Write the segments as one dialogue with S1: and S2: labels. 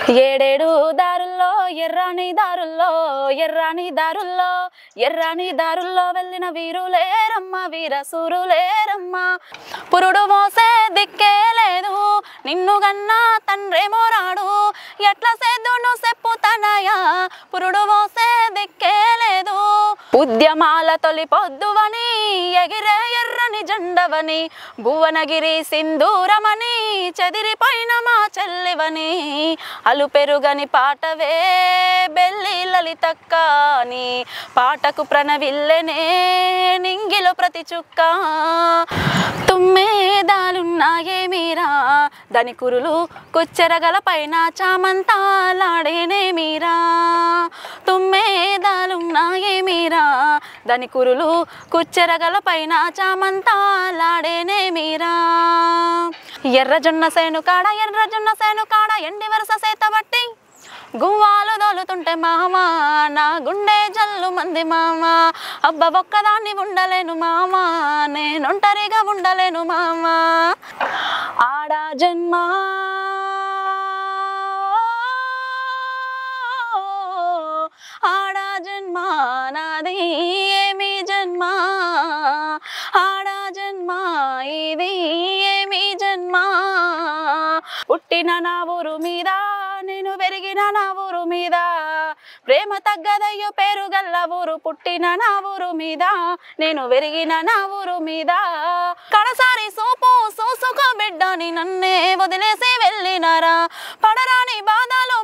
S1: ఏడేడు దారుల్లో ఎర్రాని దారుల్లో ఎర్రాని దారుల్లో ఎర్రాని దారుల్లో వెళ్ళిన వీరులేరమ్మ వీరసూరులేరమ్మ పురుడు మోసే దిక్కే లేదు నిన్ను గన్నా తండ్రేమో రాడు ఎట్లా సేద్దును చెప్పుతనయా పురుడు మోసే దిక్కే లేదు ఉద్యమాల తొలి పొద్దువని ఎగిరే ఎర్రని జెండవని భువనగిరి సింధూరమని చెదిరిపోయిన మా చెల్లివని అలు పెరుగని పాటవే బెల్లి లలితక్క అని పాటకు ప్రణవిల్లెనే నింగిలో ప్రతి చుక్క తుమ్మేదాలున్నాయే మీరా దాని కురులు కుచ్చెరగల పైన చామంతాలాడేనే మీరా తుమ్మేదాలున్నాయే మీరా దాని కురులు కుచ్చెరగల పైన చామంతాలాడేనే మీరా ఎర్రజొన్న సేను కాడ ఎండి వరస సేతబట్టి గువ్వాలు దోలుతుంటే మామ నా గుండె జల్లు మంది మామ అబ్బ ఒక్కదాన్ని ఉండలేను మామ నేనొంటరిగా ఉండలేను మామ ఆడా జన్మ ఆడా జన్మ నాది ఏమి జన్మ ఆడా జన్మ ఇది ఏమి జన్మ పుట్టిన నా ఊరు మీద నేను పెరిగిన నా ఊరు మీద ప్రేమ తగ్గదయ్యో పేరు గల్ల ఊరు పుట్టిన నా ఊరు మీద నేను పెరిగిన నా ఊరు మీద కడసారి సోపు సోసుకో బిడ్డని నన్నే వదిలేసి వెళ్ళినారా పడరాని బాధలు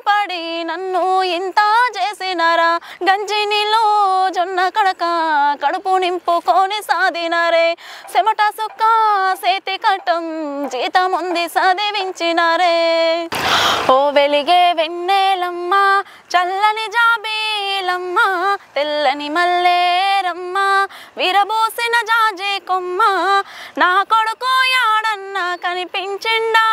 S1: పడి నన్ను ఇంత చేసినారా గంజి నీళ్ళు జొన్న కడక కడుపు నింపుకొని సాధినారే చెమట సుక్క సేతి కట్టం జీతం ఉంది చదివించినారే ఓ వెలిగే వెన్నెలమ్మ చల్లని జాబీలమ్మ తెల్లని మల్లేరమ్మ విరబోసిన జాజే కొమ్మ నా కొడుకు యాడన్న కనిపించిండా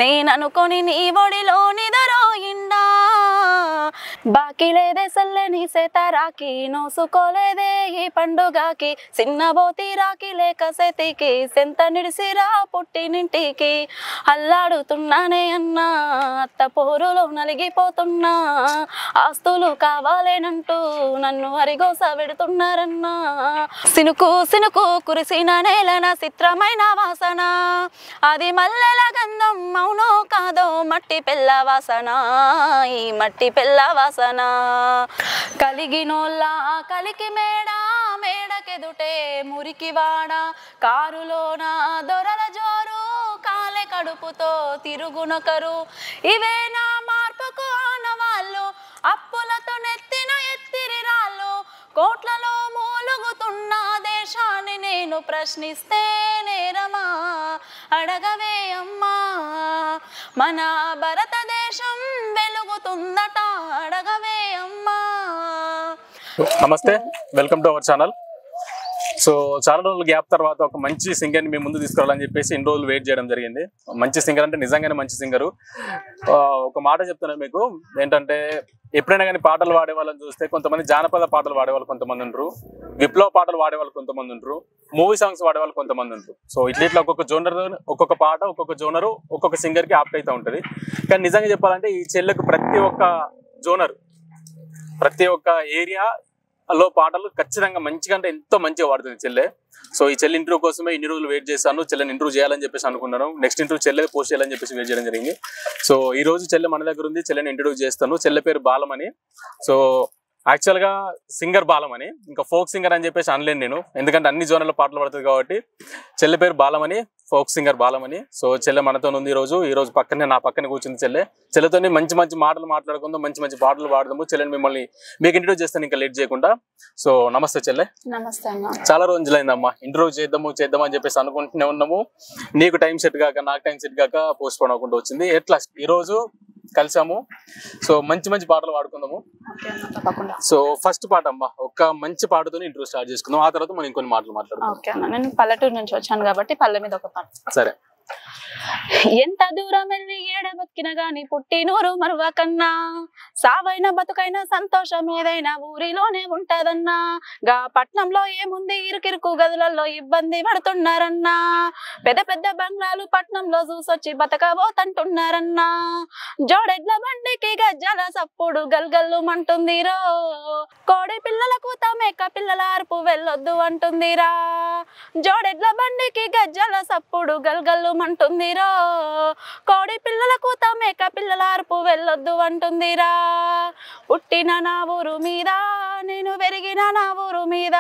S1: నేననుకొని నీ ఒడిలో నిదరోయిండా బాకీ లేదే సల్లని సేతరాకి నోసుకోలేదే ఈ పండుగకి చిన్నబోతి రాకి లేక సేతికి సెంత నిడిసిరా పుట్టినింటికి అల్లాడుతున్నానే అన్నా అత్త పోరులో నలిగిపోతున్నా ఆస్తులు కావాలేనంటూ నన్ను అరిగోస పెడుతున్నారన్నా సినుకు సినుకు కురిసిన నేలన చిత్రమైన వాసన అది మల్లెల గంధం అవునో కాదో మట్టి పిల్ల వాసన ఈ మట్టి పిల్ల వాసన కలిగినోళ్ళ కలికి మేడకెదుటే మురికి వాడ కారులోన దొరల జోరు కాలే కడుపుతో తిరుగునొకరు ఇవే నా మార్పుకు ఆనవాళ్ళు అప్పులతో నెత్తిన ఎత్తిరి రాళ్ళు కోట్లలో మూలుగుతున్న దేశాన్ని నేను ప్రశ్నిస్తే నేరమా అడగవే అమ్మా మన భారతదేశం వెలుగుతుందట అడగవే అమ్మా.
S2: నమస్తే, welcome to our channel. So చాలా రోజుల గ్యాప్ తర్వాత ఒక మంచి సింగర్ని మీ ముందు తీసుకురావాలని చెప్పేసి ఇన్ని రోజులు వెయిట్ చేయడం జరిగింది. మంచి సింగర్ అంటే నిజంగానే మంచి సింగరు. ఒక మాట చెప్తున్నాను మీకు ఏంటంటే, ఎప్పుడైనా కానీ పాటలు పాడే వాళ్ళని చూస్తే కొంతమంది జానపద పాటలు పాడేవాళ్ళు కొంతమంది ఉంటారు, విప్లవ పాటలు పాడేవాళ్ళు కొంతమంది ఉంటారు, మూవీ సాంగ్స్ పాడేవాళ్ళు కొంతమంది ఉంటారు. సో ఇట్లా ఒక్కొక్క జోనర్, ఒక్కొక్క పాట, ఒక్కొక్క జోనరు ఒక్కొక్క సింగర్కి ఆప్ట్ అవుతూ ఉంటుంది. కానీ నిజంగా చెప్పాలంటే ఈ చెల్లెకు ప్రతి ఒక్క జోనర్, ప్రతి ఒక్క ఏరియా లో పాటలు ఖచ్చితంగా మంచిగా అంటే ఎంతో మంచిగా పాడుతుంది చెల్లె. సో ఈ చెల్లి ఇంటర్వ్యూ కోసమే ఇన్ని రోజులు వెయిట్ చేశాను. చెల్లెని ఇంటర్వ్యూ చేయాలని చెప్పేసి అనుకున్నాను. నెక్స్ట్ ఇంటర్వ్యూ చెల్లె పోస్ట్ చేయాలని చెప్పేసి వెయిట్ చేయడం జరిగింది. సో ఈ రోజు చెల్లె మన దగ్గర ఉంది. చెల్లెని ఇంటర్వ్యూ చేస్తాను. చెల్లె పేరు బాలమని. సో యాక్చువల్ గా సింగర్ బాలమని, ఇంకా ఫోక్ సింగర్ అని చెప్పేసి అనలేను నేను, ఎందుకంటే అన్ని జోన్లలో పాటలు పడుతుంది కాబట్టి. చెల్లె పేరు Balamani, folk singer Balamani. So చెల్లె మనతో ఉంది ఈ రోజు పక్కనే, నా పక్కనే కూర్చుంది చెల్లె. చెల్లెతోని మంచి మంచి మాటలు మాట్లాడుకుందాం, మంచి మంచి పాటలు పాడదాము. చెల్లెని మిమ్మల్ని మీకు ఇంటర్వ్యూ చేస్తాను ఇంకా లేట్ చేయకుండా. సో నమస్తే చెల్లె.
S1: నమస్తే అన్న.
S2: చాలా రోజులైందమ్మా ఇంటర్వ్యూ చేద్దాం అని చెప్పేసి అనుకుంటూనే ఉన్నాము. నీకు టైం సెట్ కాక, నాకు టైం సెట్ కాక పోస్ట్ పోన్ అవ్వకుండా వచ్చింది. ఎట్లా ఈ రోజు కలిసాము. సో మంచి మంచి పాటలు పాడుకుందాము. సో ఫస్ట్ పాట అమ్మా, ఒక మంచి పాటతో ఇంటర్వ్యూ స్టార్ట్ చేసుకుందాం. ఆ తర్వాత మనం ఇంకొన్ని మాటలు మాట్లాడుకుందాం.
S1: నేను పల్లెటూరు నుంచి వచ్చాను కాబట్టి పల్లె మీద ఒక పాట.
S2: సరే.
S1: ఎంత దూరం వెళ్ళి ఏడ బతికిన గాని పుట్టినూరు మరువ కన్నా సావైన బతుకైన సంతోషం ఏదైనా ఊరిలోనే ఉంటదన్నా గా పట్నంలో ఏముంది ఇరుకిరుకు గదులలో ఇబ్బంది పడుతున్నారన్నా పెద్ద పెద్ద బంగ్లాలు పట్నంలో చూసొచ్చి బతకబోతంటున్నారన్నా జోడెడ్ల బండికి గజ్జల సప్పుడు గల్గల్లు మంటుందిరో కోడి పిల్లలకు తమేక పిల్లల అరుపు వెళ్ళొద్దు అంటుందిరా జోడెడ్ల బండికి గజ్జల సప్పుడు గల్గల్లు మంటుందిరో కోడి పిల్లలకు తమేక పిల్లల అరుపు వెళ్ళొద్దు అంటుందిరా పుట్టిన నా ఊరు మీద నేను పెరిగిన నా ఊరు మీద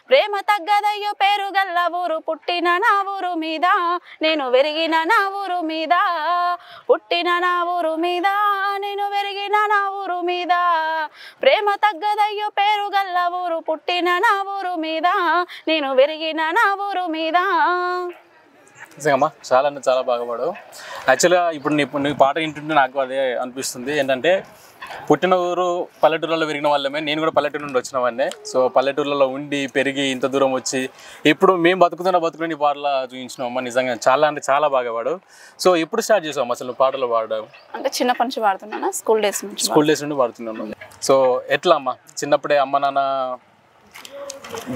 S1: ప్రేమ తగ్గదయ్యో పేరు గల్ల ఊరు పుట్టిన నా ఊరు మీద నేను పెరిగిన నా ఊరు మీద పుట్టిన నా ఊరు మీద నేను పెరిగిన నా ఊరు మీద ప్రేమ తగ్గదయ్యో పేరు గల్ల ఊరు పుట్టిన నా ఊరు మీద నేను పెరిగిన నా ఊరు మీద.
S2: నిజంగా చాలా అంటే చాలా బాగా పాడు. యాక్చువల్గా ఇప్పుడు నీ పాట వింటుంటే నాకు అదే అనిపిస్తుంది ఏంటంటే పుట్టిన ఊరు పల్లెటూరులో పెరిగిన వాళ్ళమే. నేను కూడా పల్లెటూరు నుండి వచ్చిన వాడినే. సో పల్లెటూరులో ఉండి పెరిగి ఇంత దూరం వచ్చి ఇప్పుడు మేము బతుకుని పాటలు చూపించినామమ్మా. నిజంగా చాలా అంటే చాలా బాగా పాడు. సో ఎప్పుడు స్టార్ట్ చేసాం అసలు పాటలు పాడడం?
S1: అంటే చిన్నప్పటి నుంచి పాడుతున్నాను, స్కూల్ డేస్
S2: నుండి పాడుతున్నాను. సో ఎట్లా అమ్మా చిన్నప్పుడే అమ్మ నాన్న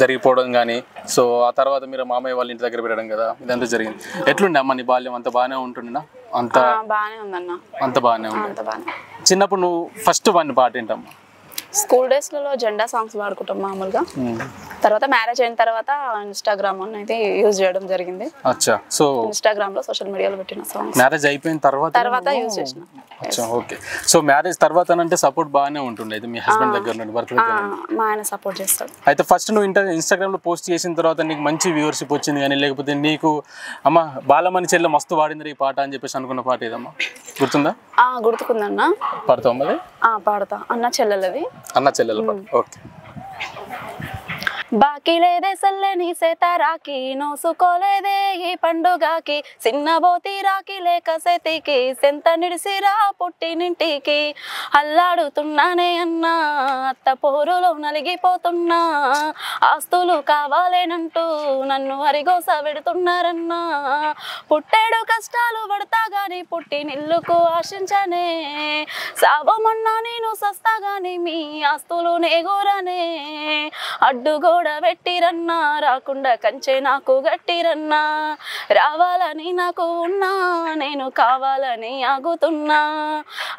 S2: జరిగిపోవడం కానీ సో ఆ తర్వాత మీరు మామయ్య వాళ్ళ ఇంటి దగ్గర పెట్టడం కదా ఇదంతా జరిగింది. ఎట్లుండే అమ్మ నీ బాల్యం? అంత బాగానే ఉంటుండేనా? అంత
S1: బాగానే ఉందన్న.
S2: అంత బాగానే ఉంది. చిన్నప్పుడు నువ్వు ఫస్ట్ వాడిని పాట ఏంటమ్మా?
S1: స్కూల్ డేస్లలో జెండా సాంగ్స్ పాడుకుంటాం మామూలుగా. తర్వాత మ్యారేజ్ అయిన తర్వాత ఇన్స్టాగ్రామ్ అయితే యూజ్ చేయడం జరిగింది.
S2: అచ్చా. సో
S1: ఇన్స్టాగ్రామ్ లో సోషల్ మీడియాలో పెట్టిన సాంగ్స్
S2: మ్యారేజ్ అయిపోయిన తర్వాత
S1: యూజ్ చేసిన.
S2: అచ్చా ఓకే. సో మ్యారేజ్ తర్వాత అంటే సపోర్ట్ బాగానే ఉంటుండేది మీ హస్బెండ్ దగ్గర నుండి? భర్త దగ్గర
S1: మా ఆయన సపోర్ట్ చేస్తాడు.
S2: అయితే ఫస్ట్ నువ్వు ఇన్స్టాగ్రామ్ లో పోస్ట్ చేసిన తర్వాత నీకు మంచి వ్యూవర్షిప్ వచ్చింది కానీ లేకపోతే నీకు అమ్మ బాలమణి చెల్లె మస్తు వాడింది ఈ పాట అని చెప్పేసి అనుకున్న పాట ఏదమ్మా గుర్తుందా?
S1: గుర్తుకుందన్న.
S2: పాడతావు మళ్ళీ?
S1: పాడతా. అన్న చెల్లెలది.
S2: అన్న చెల్లెల పాట. ఓకే.
S1: బాకీ లేదే సల్లని సేతారాకి నోసుకోలేదే ఈ పండుగకి చిన్నబోతి రాకి లేక సెతికి సెంత నిడిసిరా పుట్టినింటికి అల్లాడుతున్నానే అన్నా అత్త పోరులో నలిగిపోతున్నా ఆస్తులు కావాలేనంటూ నన్ను అరిగోస పెడుతున్నారన్నా పుట్టేడు కష్టాలు పడతా గాని పుట్టినిల్లుకు ఆశించనే సావమన్నా నేను సస్తా గాని మీ ఆస్తులు నేగోరనే అడ్డుగో పెట్టిరన్నా రాకుండా కంచె నాకు గట్టిరన్నా రావాలని నాకు ఉన్నా నేను కావాలని ఆగుతున్నా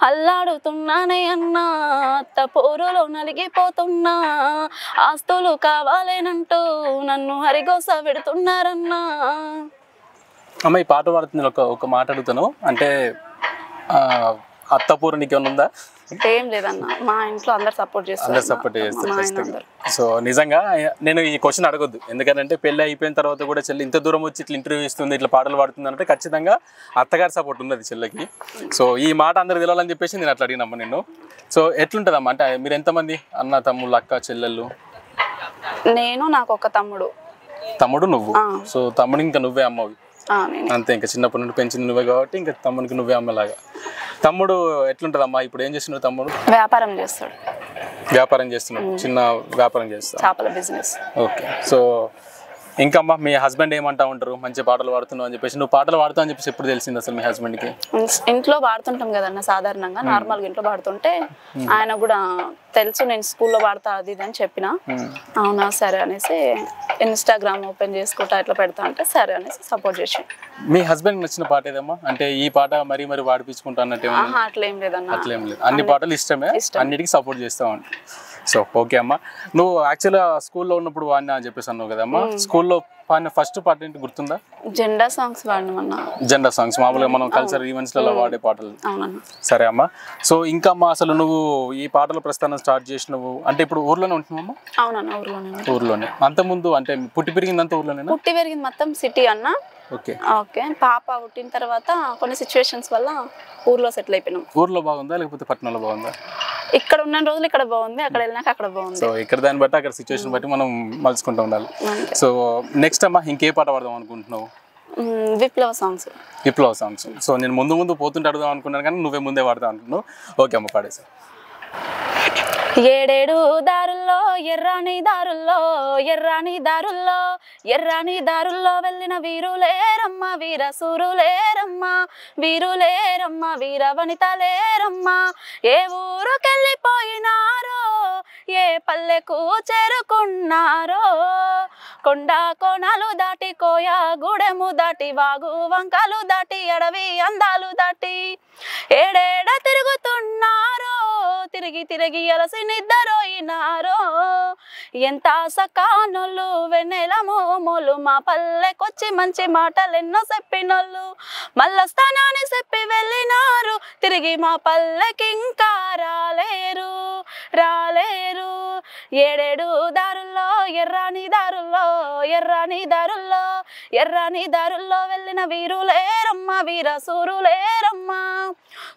S1: అల్లాడుతున్నానే అన్నా అత్త పోరులో నలిగిపోతున్నా ఆస్తులు కావాలేనంటూ నన్ను హరిగోస పెడుతున్నారన్నా.
S2: అమ్మ ఈ పాట పాడుతుంది ఒక మాట అడుగుతాను. అంటే అత్తపూరు నీకేమైనా ఉందా?
S1: ఏం లేదన్న, మా ఇంట్లో అందరు సపోర్ట్ చేస్తారు.
S2: సో నిజంగా నేను ఈ క్వశ్చన్ అడగొద్దు ఎందుకంటే పెళ్లి అయిపోయిన తర్వాత కూడా చెల్లి ఇంత దూరం వచ్చి ఇట్లా ఇంటర్వ్యూ ఇస్తుంది ఇట్లా పాటలు పాడుతుంది అంటే ఖచ్చితంగా అత్తగారి సపోర్ట్ ఉన్నది చెల్లెకి. సో ఈ మాట అందరు తెలవాలని చెప్పేసి నేను అట్లా అడిగినమ్మా నిన్ను. సో ఎట్లుంటుందమ్మా అంటే మీరు ఎంతమంది అన్న తమ్ముళ్ళు అక్క చెల్లెళ్ళు?
S1: నేను నాకు ఒక తమ్ముడు
S2: నువ్వు. సో తమ్ముడు ఇంకా నువ్వే అమ్మవి అంతే. ఇంకా చిన్నప్పటి నుండి పెంచింది నువ్వే కాబట్టి ఇంకా తమ్ముడికి నువ్వే అమ్మలాగా. తమ్ముడు ఎట్లుంటదమ్మా ఇప్పుడు? ఏం చేస్తున్నాడు తమ్ముడు?
S1: వ్యాపారం చేస్తున్నాడు.
S2: చిన్న వ్యాపారం చేస్తాడు,
S1: చేపల బిజినెస్.
S2: ఓకే. సో ఇంకా అమ్మా మీ హస్బెండ్ ఏమంటా ఉంటారు మంచి పాటలు పాడుతున్నావు అని చెప్పేసి? నువ్వు పాటలు పాడుతావు అని చెప్పేసి ఎప్పుడు తెలిసింది అసలు మీ హస్బెండ్కి?
S1: ఇంట్లో పాడుతుంటాం కదన్న సాధారణంగా నార్మల్గా ఇంట్లో పాడుతుంటే ఆయన కూడా తెలుసు నేను స్కూల్లో పాడతా అది ఇది అని చెప్పిన. అవునా సరే అనేసి ఇన్స్టాగ్రామ్ ఓపెన్ చేసుకుంటా ఇట్లా పెడతా అంటే సరే అనేసి సపోర్ట్ చేసి.
S2: మీ హస్బెండ్ నచ్చిన పాట ఏదమ్మా? అంటే ఈ పాట మరీ పాడిపించుకుంటా అన్నట్టు?
S1: అట్లేం లేదన్న,
S2: అట్లేం లేదు. అన్ని పాటలు ఇష్టమే, అన్నిటికీ సపోర్ట్ చేస్తావు అంట. సో ఓకే అమ్మా. నువ్వు యాక్చువల్గా స్కూల్లో ఉన్నప్పుడు వాడినా అని చెప్పేసి అన్నావు కదమ్మా. స్కూల్లో పాడిన ఫస్ట్ పాట ఏంటి గుర్తుందా?
S1: జెండా సాంగ్స్ వాడినమన్నా.
S2: జెండా సాంగ్స్ మామూలుగా మనం కల్చరల్ ఈవెంట్స్లలో వాడే పాటలు. సరే అమ్మా. సో ఇంకా అమ్మా అసలు నువ్వు ఈ పాటల ప్రస్థానం స్టార్ట్ చేసినవు అంటే ఇప్పుడు ఊర్లోనే ఉంటున్నావమ్మా?
S1: అవునన్నా
S2: ఊర్లోనే. అంతకుముందు అంటే పుట్టి పెరిగిందంతా ఊర్లోనే?
S1: పుట్టి పెరిగింది మొత్తం సిటీ అన్న. ఓకే. పాప పుట్టిన తర్వాత కొన్ని సిచ్యువేషన్స్ వల్ల ఊర్లో సెటిల్ అయిపోయినాం.
S2: ఊర్లో బాగుందా లేకపోతే పట్టణంలో బాగుందా?
S1: ఇక్కడ ఉన్న రోజులు ఇక్కడ బాగుంది, అక్కడ వెళ్ళినాక అక్కడ బాగుంది.
S2: సో ఇక్కడ దాన్ని బట్టి అక్కడ సిచ్యువేషన్ బట్టి మనం మలుచుకుంటూ ఉండాలి. సో నెక్స్ట్ అమ్మా ఇంకే పాట పాడదాం అనుకుంటున్నావు?
S1: విప్లవ సాంగ్స్.
S2: సో నేను ముందు పోతుంటే అడుగుదాం అనుకున్నాను కానీ నువ్వే ముందే పాడదాం అనుకున్నావు. ఓకే అమ్మ పాడేసా.
S1: ఏడేడు దారుల్లో ఎర్రాని దారుల్లో ఎర్రాని దారుల్లో ఎర్రాని దారుల్లో వెళ్ళిన వీరులేరమ్మ వీర సూరులేరమ్మ వీరులేరమ్మ వీర వనితలేరమ్మ ఏ ఊరుకెళ్ళిపోయినారో ఏ పల్లెకు చేరుకున్నారో కొండ కోణాలు దాటి కోయ గూడెము దాటి వాగు వంకలు దాటి అడవి అందాలు దాటి ఏడేడ తిరుగుతున్నారో తిరిగి తిరిగి అలసి నిద్రపోయినారో ఎంత సకానోళ్ళు వెన్నెల మోమోలు మా పల్లెకొచ్చి మంచి మాటలెన్నో చెప్పినోళ్ళు మళ్ళొస్తానని చెప్పి వెళ్ళినారు తిరిగి మా పల్లెకి ఇంకా రాలేరు రాలేరు ఏడేడు దారుల్లో ఎర్రాని దారుల్లో ఎర్రాని దారుల్లో ఎర్రాని దారుల్లో వెళ్ళిన వీరులేరమ్మ వీర సూరులేరమ్మ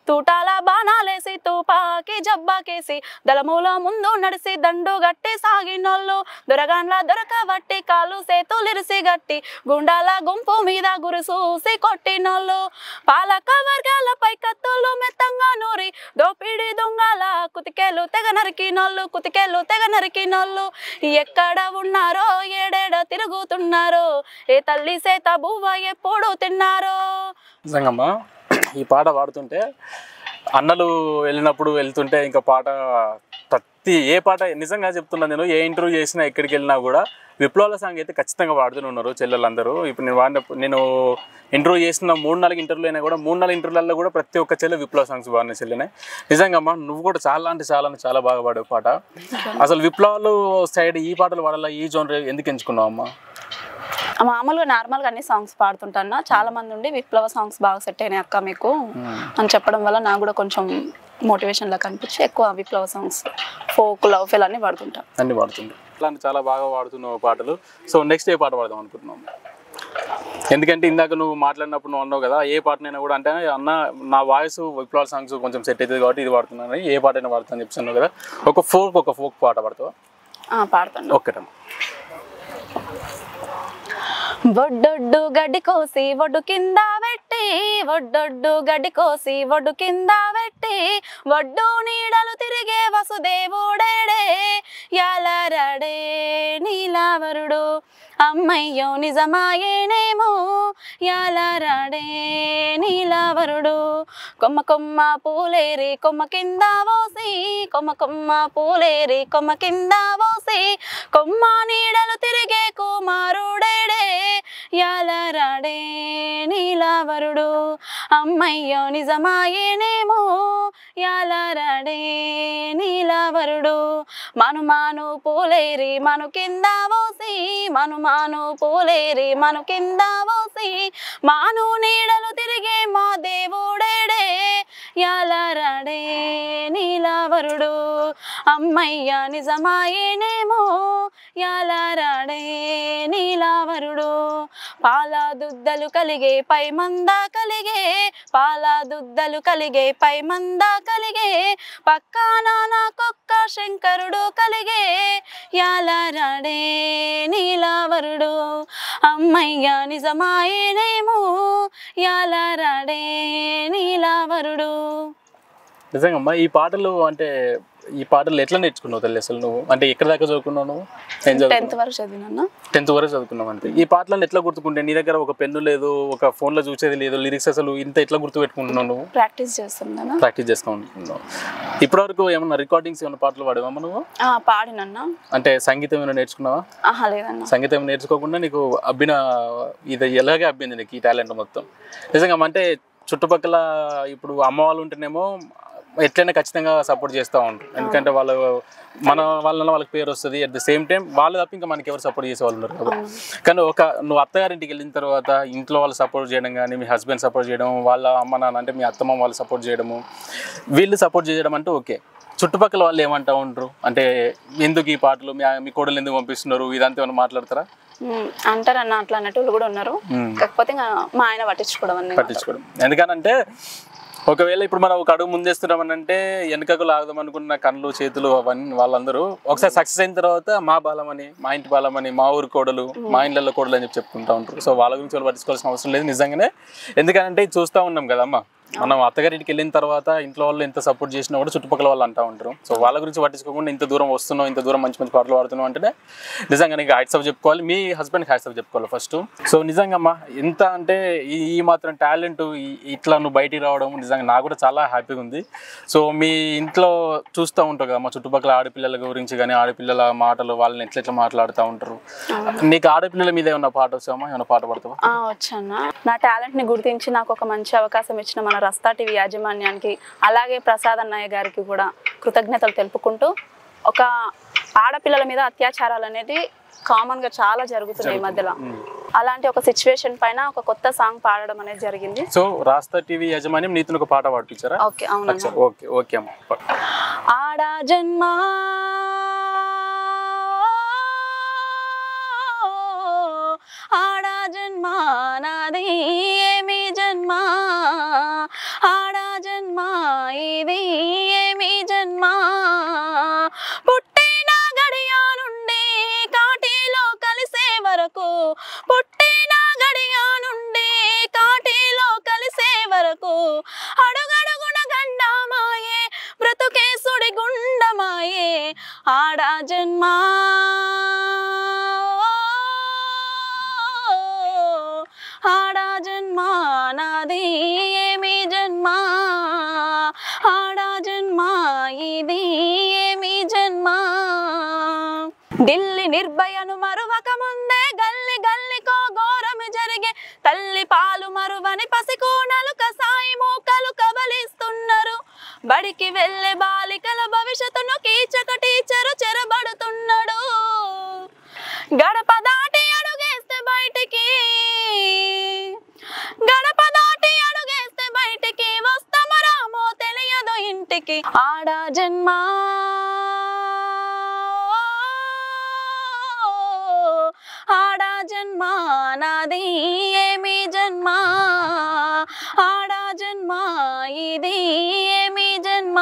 S1: తూటాల బాణాలేసి తుపాకి జబ్బాకేసి దళముల ముందు నడిసి దండు గట్టి సాగినోళ్ళు దొరగాన్ల దొరకబట్టి కాలు సేతులిరిసి గట్టి గుండాల గుంపు మీద గురి చూసి కొట్టినోళ్ళు పాలక వర్గాలపై కత్తులు మెత్తంగా నూరి దోపిడి దొంగల కుతికేలు తెగ నరికినోళ్ళు కుతికేలు తెగ నరికినోళ్ళు ఎక్కడ ఉన్నారో ఏడేడ తిరుగుతున్నారో ఏ తల్లి సేత బువ్వ ఎప్పుడు తిన్నారో.
S2: నిజంగమ్మా ఈ పాట పాడుతుంటే అన్నలు వెళ్ళినప్పుడు వెళ్తుంటే ఇంకా పాట ప్రతి ఏ పాట నిజంగా చెప్తున్నాను నేను ఏ ఇంటర్వ్యూ చేసినా ఎక్కడికి వెళ్ళినా కూడా విప్లవాల సాంగ్ అయితే ఖచ్చితంగా వాడుతూనే ఉన్నారు చెల్లెలందరూ. ఇప్పుడు నేను ఇంటర్వ్యూ చేసిన 3-4 ఇంటర్వ్యూలు అయినా కూడా 3-4 ఇంటర్వ్యూలలో కూడా ప్రతి ఒక్క చెల్లె విప్లవ సాంగ్స్ బాగానే చెల్లినాయి. నిజంగా అమ్మా నువ్వు కూడా చాలా అంటే చాలా బాగా పాడే పాట. అసలు విప్లవాలు సైడ్ ఈ పాటలు పాడాలా ఈ జోనర్ ఎందుకు ఎంచుకున్నావు అమ్మా?
S1: మామూలుగా నార్మల్గా అన్ని సాంగ్స్ పాడుతుంటాను. చాలా మంది ఉండి విప్లవ సాంగ్స్ బాగా సెట్ అయినాయి అక్క మీకు అని చెప్పడం వల్ల నాకు కూడా కొంచెం మోటివేషన్ లా కనిపించి ఎక్కువ విప్లవ సాంగ్స్ ఫోక్ లవ్ ఫెయిల్ అన్ని పాడుతుంటాను.
S2: అన్ని పాడుతుంటాం అట్లాంటి చాలా బాగా పాడుతున్నావు పాటలు. సో నెక్స్ట్ ఏ పాట పాడదాం అనుకుంటున్నాం? ఎందుకంటే ఇందాక నువ్వు మాట్లాడినప్పుడు నువ్వు అన్నావు కదా ఏ పాటనైనా కూడా అంటే అన్న నా వాయిస్ విప్లవ సాంగ్స్ కొంచెం సెట్ అవుతుంది కాబట్టి ఇది పాడుతున్నాను ఏ పాట అయినా పాడుతాను అని చెప్పాను కదా. ఒక ఫోక్ పాట పాడతావా?
S1: పాడతాను.
S2: ఒక్కటమ్మా.
S1: ఒడ్డొడ్డు గడ్డి కోసి ఒడ్డు కింద పెట్టి ఒడ్డొడ్డు గడ్డి కోసి ఒడ్డు కింద పెట్టి ఒడ్డు నీడలు తిరిగే వసుదేవుడేడే యాలరడే నీలావరుడు అమ్మయ్యో నిజమాయేనేమో యాలరడే నీలావరుడు కొమ్మ కొమ్మ పూలేరి కొమ్మ కింద పోసి కొమ్మ కొమ్మ పూలేరి కొమ్మ కింద పోసి కొమ్మ నీడలు తిరిగే కుమారుడేడే యాలరడే నీలావరుడు అమ్మయ్యో నిజమాయేనేమో యాలరడే నీలావరుడు మను పూలేరి మను కింద పోసి మను పూలేరి మను కింద పోసి మాను నీడలు తిరిగే మా దేవుడేడే యాలరడే నీలావరుడు అమ్మయ్య నిజమాయేనేమో యాలరడే నీలావరుడు పాల దుద్దలు కలిగే పై మంద కలిగే పాల దుద్దలు కలిగే పై మంద కలిగే పక్కన నాకొక్క శంకరుడు కలిగే యాలరడే నీలావరుడు అమ్మయ్య నిజమాయేనేమో యాలరడే నీలావరుడు.
S2: నిజంగా ఈ పాటలు అంటే ఈ పాటలు ఎట్లా నేర్చుకున్నావు తల్లి అసలు నువ్వు? అంటే ఎక్కడ దాకా చదువుకున్నావు నువ్వు?
S1: 10th వరకు చదివినా.
S2: 10th వరకు చదువుకున్నావు అంతే. ఈ పాటలను ఎట్లా గుర్తుకుంటే నీ దగ్గర ఒక పెన్ను లేదు ఒక ఫోన్లో చూసేది లేదు లిరిక్స్ అసలు ఇంత ఎట్లా గుర్తుపెట్టుకుంటున్నావు నువ్వు?
S1: ప్రాక్టీస్ చేస్తున్నాను.
S2: ప్రాక్టీస్ చేసుకుంటున్నావు. ఇప్పటివరకు ఏమన్నా రికార్డింగ్స్ ఏమన్నా పాటలు పాడేవమ్మా నువ్వు?
S1: పాడినన్నా.
S2: అంటే సంగీతం ఏమైనా నేర్చుకున్నావా?
S1: లేదన్నా.
S2: సంగీతం నేర్చుకోకుండా నీకు ఇది ఎలాగే అబ్బింది నీకు ఈ టాలెంట్ మొత్తం? నిజంగా అంటే చుట్టుపక్కల ఇప్పుడు అమ్మ వాళ్ళు ఉంటేనేమో ఎట్లయినా ఖచ్చితంగా సపోర్ట్ చేస్తూ ఉంటారు. ఎందుకంటే వాళ్ళు మన వాళ్ళకి పేరు వస్తుంది. అట్ ద సేమ్ టైం వాళ్ళు తప్ప ఇంకా మనకి ఎవరు సపోర్ట్ చేసే వాళ్ళు ఉన్నారు కాబట్టి. కానీ నువ్వు అత్తగారింటికి వెళ్ళిన తర్వాత ఇంట్లో వాళ్ళు సపోర్ట్ చేయడం కానీ మీ హస్బెండ్ సపోర్ట్ చేయడం వాళ్ళ అమ్మ నాన్న అంటే మీ అత్తమ్మ వాళ్ళు సపోర్ట్ చేయడము వీళ్ళు సపోర్ట్ చేయడం అంటే ఓకే. చుట్టుపక్కల వాళ్ళు ఏమంటూ ఉంటారు అంటే ఎందుకు ఈ పాటలు మీ కోడలు ఎందుకు పంపిస్తున్నారు ఇదంతా ఏమైనా మాట్లాడతారా?
S1: అంటారన్న అట్లా అన్నట్టు కూడా ఉన్నారు. కాకపోతే మా ఆయన పట్టించుకోవడం.
S2: ఎందుకనంటే ఒకవేళ ఇప్పుడు మనం ఒక అడుగు ముందేస్తున్నామని అంటే వెనకకు లాగదాం అనుకున్న కళ్ళు చేతులు అవన్నీ వాళ్ళందరూ ఒకసారి సక్సెస్ అయిన తర్వాత మా బాలమని మా ఇంటి బాలమని మా ఊరి కోడలు మా ఇండ్లలో కోడలు అని చెప్పుకుంటూ ఉంటారు. సో వాళ్ళ గురించి వాళ్ళు పట్టించుకోవాల్సిన అవసరం లేదు నిజంగానే. ఎందుకంటే చూస్తూ ఉన్నాం కదమ్మా మనం అత్తగారింటికి వెళ్ళిన తర్వాత ఇంట్లో వాళ్ళు ఎంత సపోర్ట్ చేసినా కూడా చుట్టుపక్కల వాళ్ళు అంటూ ఉంటారు. సో వాళ్ళ గురించి పట్టించుకోకుండా ఇంత దూరం వస్తున్నావు, ఇంత దూరం మంచి మంచి పాటలు పాడుతున్నావు అంటే నిజంగా నీకు హ్యాట్స్ ఆఫ్ చెప్పుకోవాలి. మీ హస్బెండ్కి హ్యాట్స్ ఆఫ్ చెప్పుకోవాలి ఫస్ట్. సో నిజంగా అమ్మా ఎంత అంటే ఈ మాత్రం టాలెంట్ ఇట్లా నువ్వు బయటికి రావడం నిజంగా నాకు కూడా చాలా హ్యాపీగా ఉంది. సో మీ ఇంట్లో చూస్తూ ఉంటావు కదా మా చుట్టుపక్కల ఆడపిల్లల గురించి కానీ ఆడపిల్లల మాటలు వాళ్ళని ఎట్లా మాట్లాడుతూ ఉంటారు. నీకు ఆడపిల్లల మీద ఏమన్నా పాట వచ్చామా, ఏమన్నా పాట పడతావా?
S1: వచ్చాను. నా టాలెంట్ ని గుర్తించి నాకు ఒక మంచి అవకాశం ఇచ్చిన మన రస్తా టీవీ యాజమాన్యానికి అలాగే ప్రసాద్ అన్నయ్య గారికి కూడా కృతజ్ఞతలు తెలుపుకుంటూ, ఒక ఆడపిల్లల మీద అత్యాచారాలు అనేది కామన్ గా చాలా జరుగుతున్నాయి ఈ మధ్యలో. అలాంటి ఒక సిచ్యువేషన్ పైన ఒక కొత్త సాంగ్ పాడడం అనేది జరిగింది.
S2: సో రాస్తా టీవీ యాజమాన్యం నీతో ఒక పాట పాడిపించారా?
S1: ఓకే, అవును.
S2: ఓకే ఓకే అమ్మ.
S1: ఆడా జన్మ ఆడా జన్మ నాది ఏమి జన్మ, ఆడా జన్మ ఇది ఏమి జన్మ, పుట్టిన గడియా నుండి కాటిలో కలిసే వరకు, పుట్టిన గడియా నుండి కాటిలో కలిసే వరకు, అడుగడుగున గండమాయే బ్రతుకేసుడి గుండమాయే, ఆడా జన్మ ఆడా జన్మ నాది ఏమి జన్మ, ఆడా జన్మ ఇది ఏమి జన్మ, ఢిల్లీ నిర్భయను మరువక ముందే గల్లి గల్లికో ఘోరము జరిగే, తల్లి పాలు మరువని పసికూనలు కసాయి మూకలు కబలిస్తున్నారు, బడికి వెళ్ళే బాలికల భవిష్యత్తును కీచక టీచరు చెరబడుతున్నాడు, గడప దాటి అడుగేస్తే బయటికి, గడప దాటి అడుగేస్తే బయటికి వస్తామో రామో తెలియదు ఇంటికి, ఆడా జన్మ ఆడా జన్మ నాది ఏమి జన్మ, ఆడా జన్మ ఇది ఏమి జన్మ.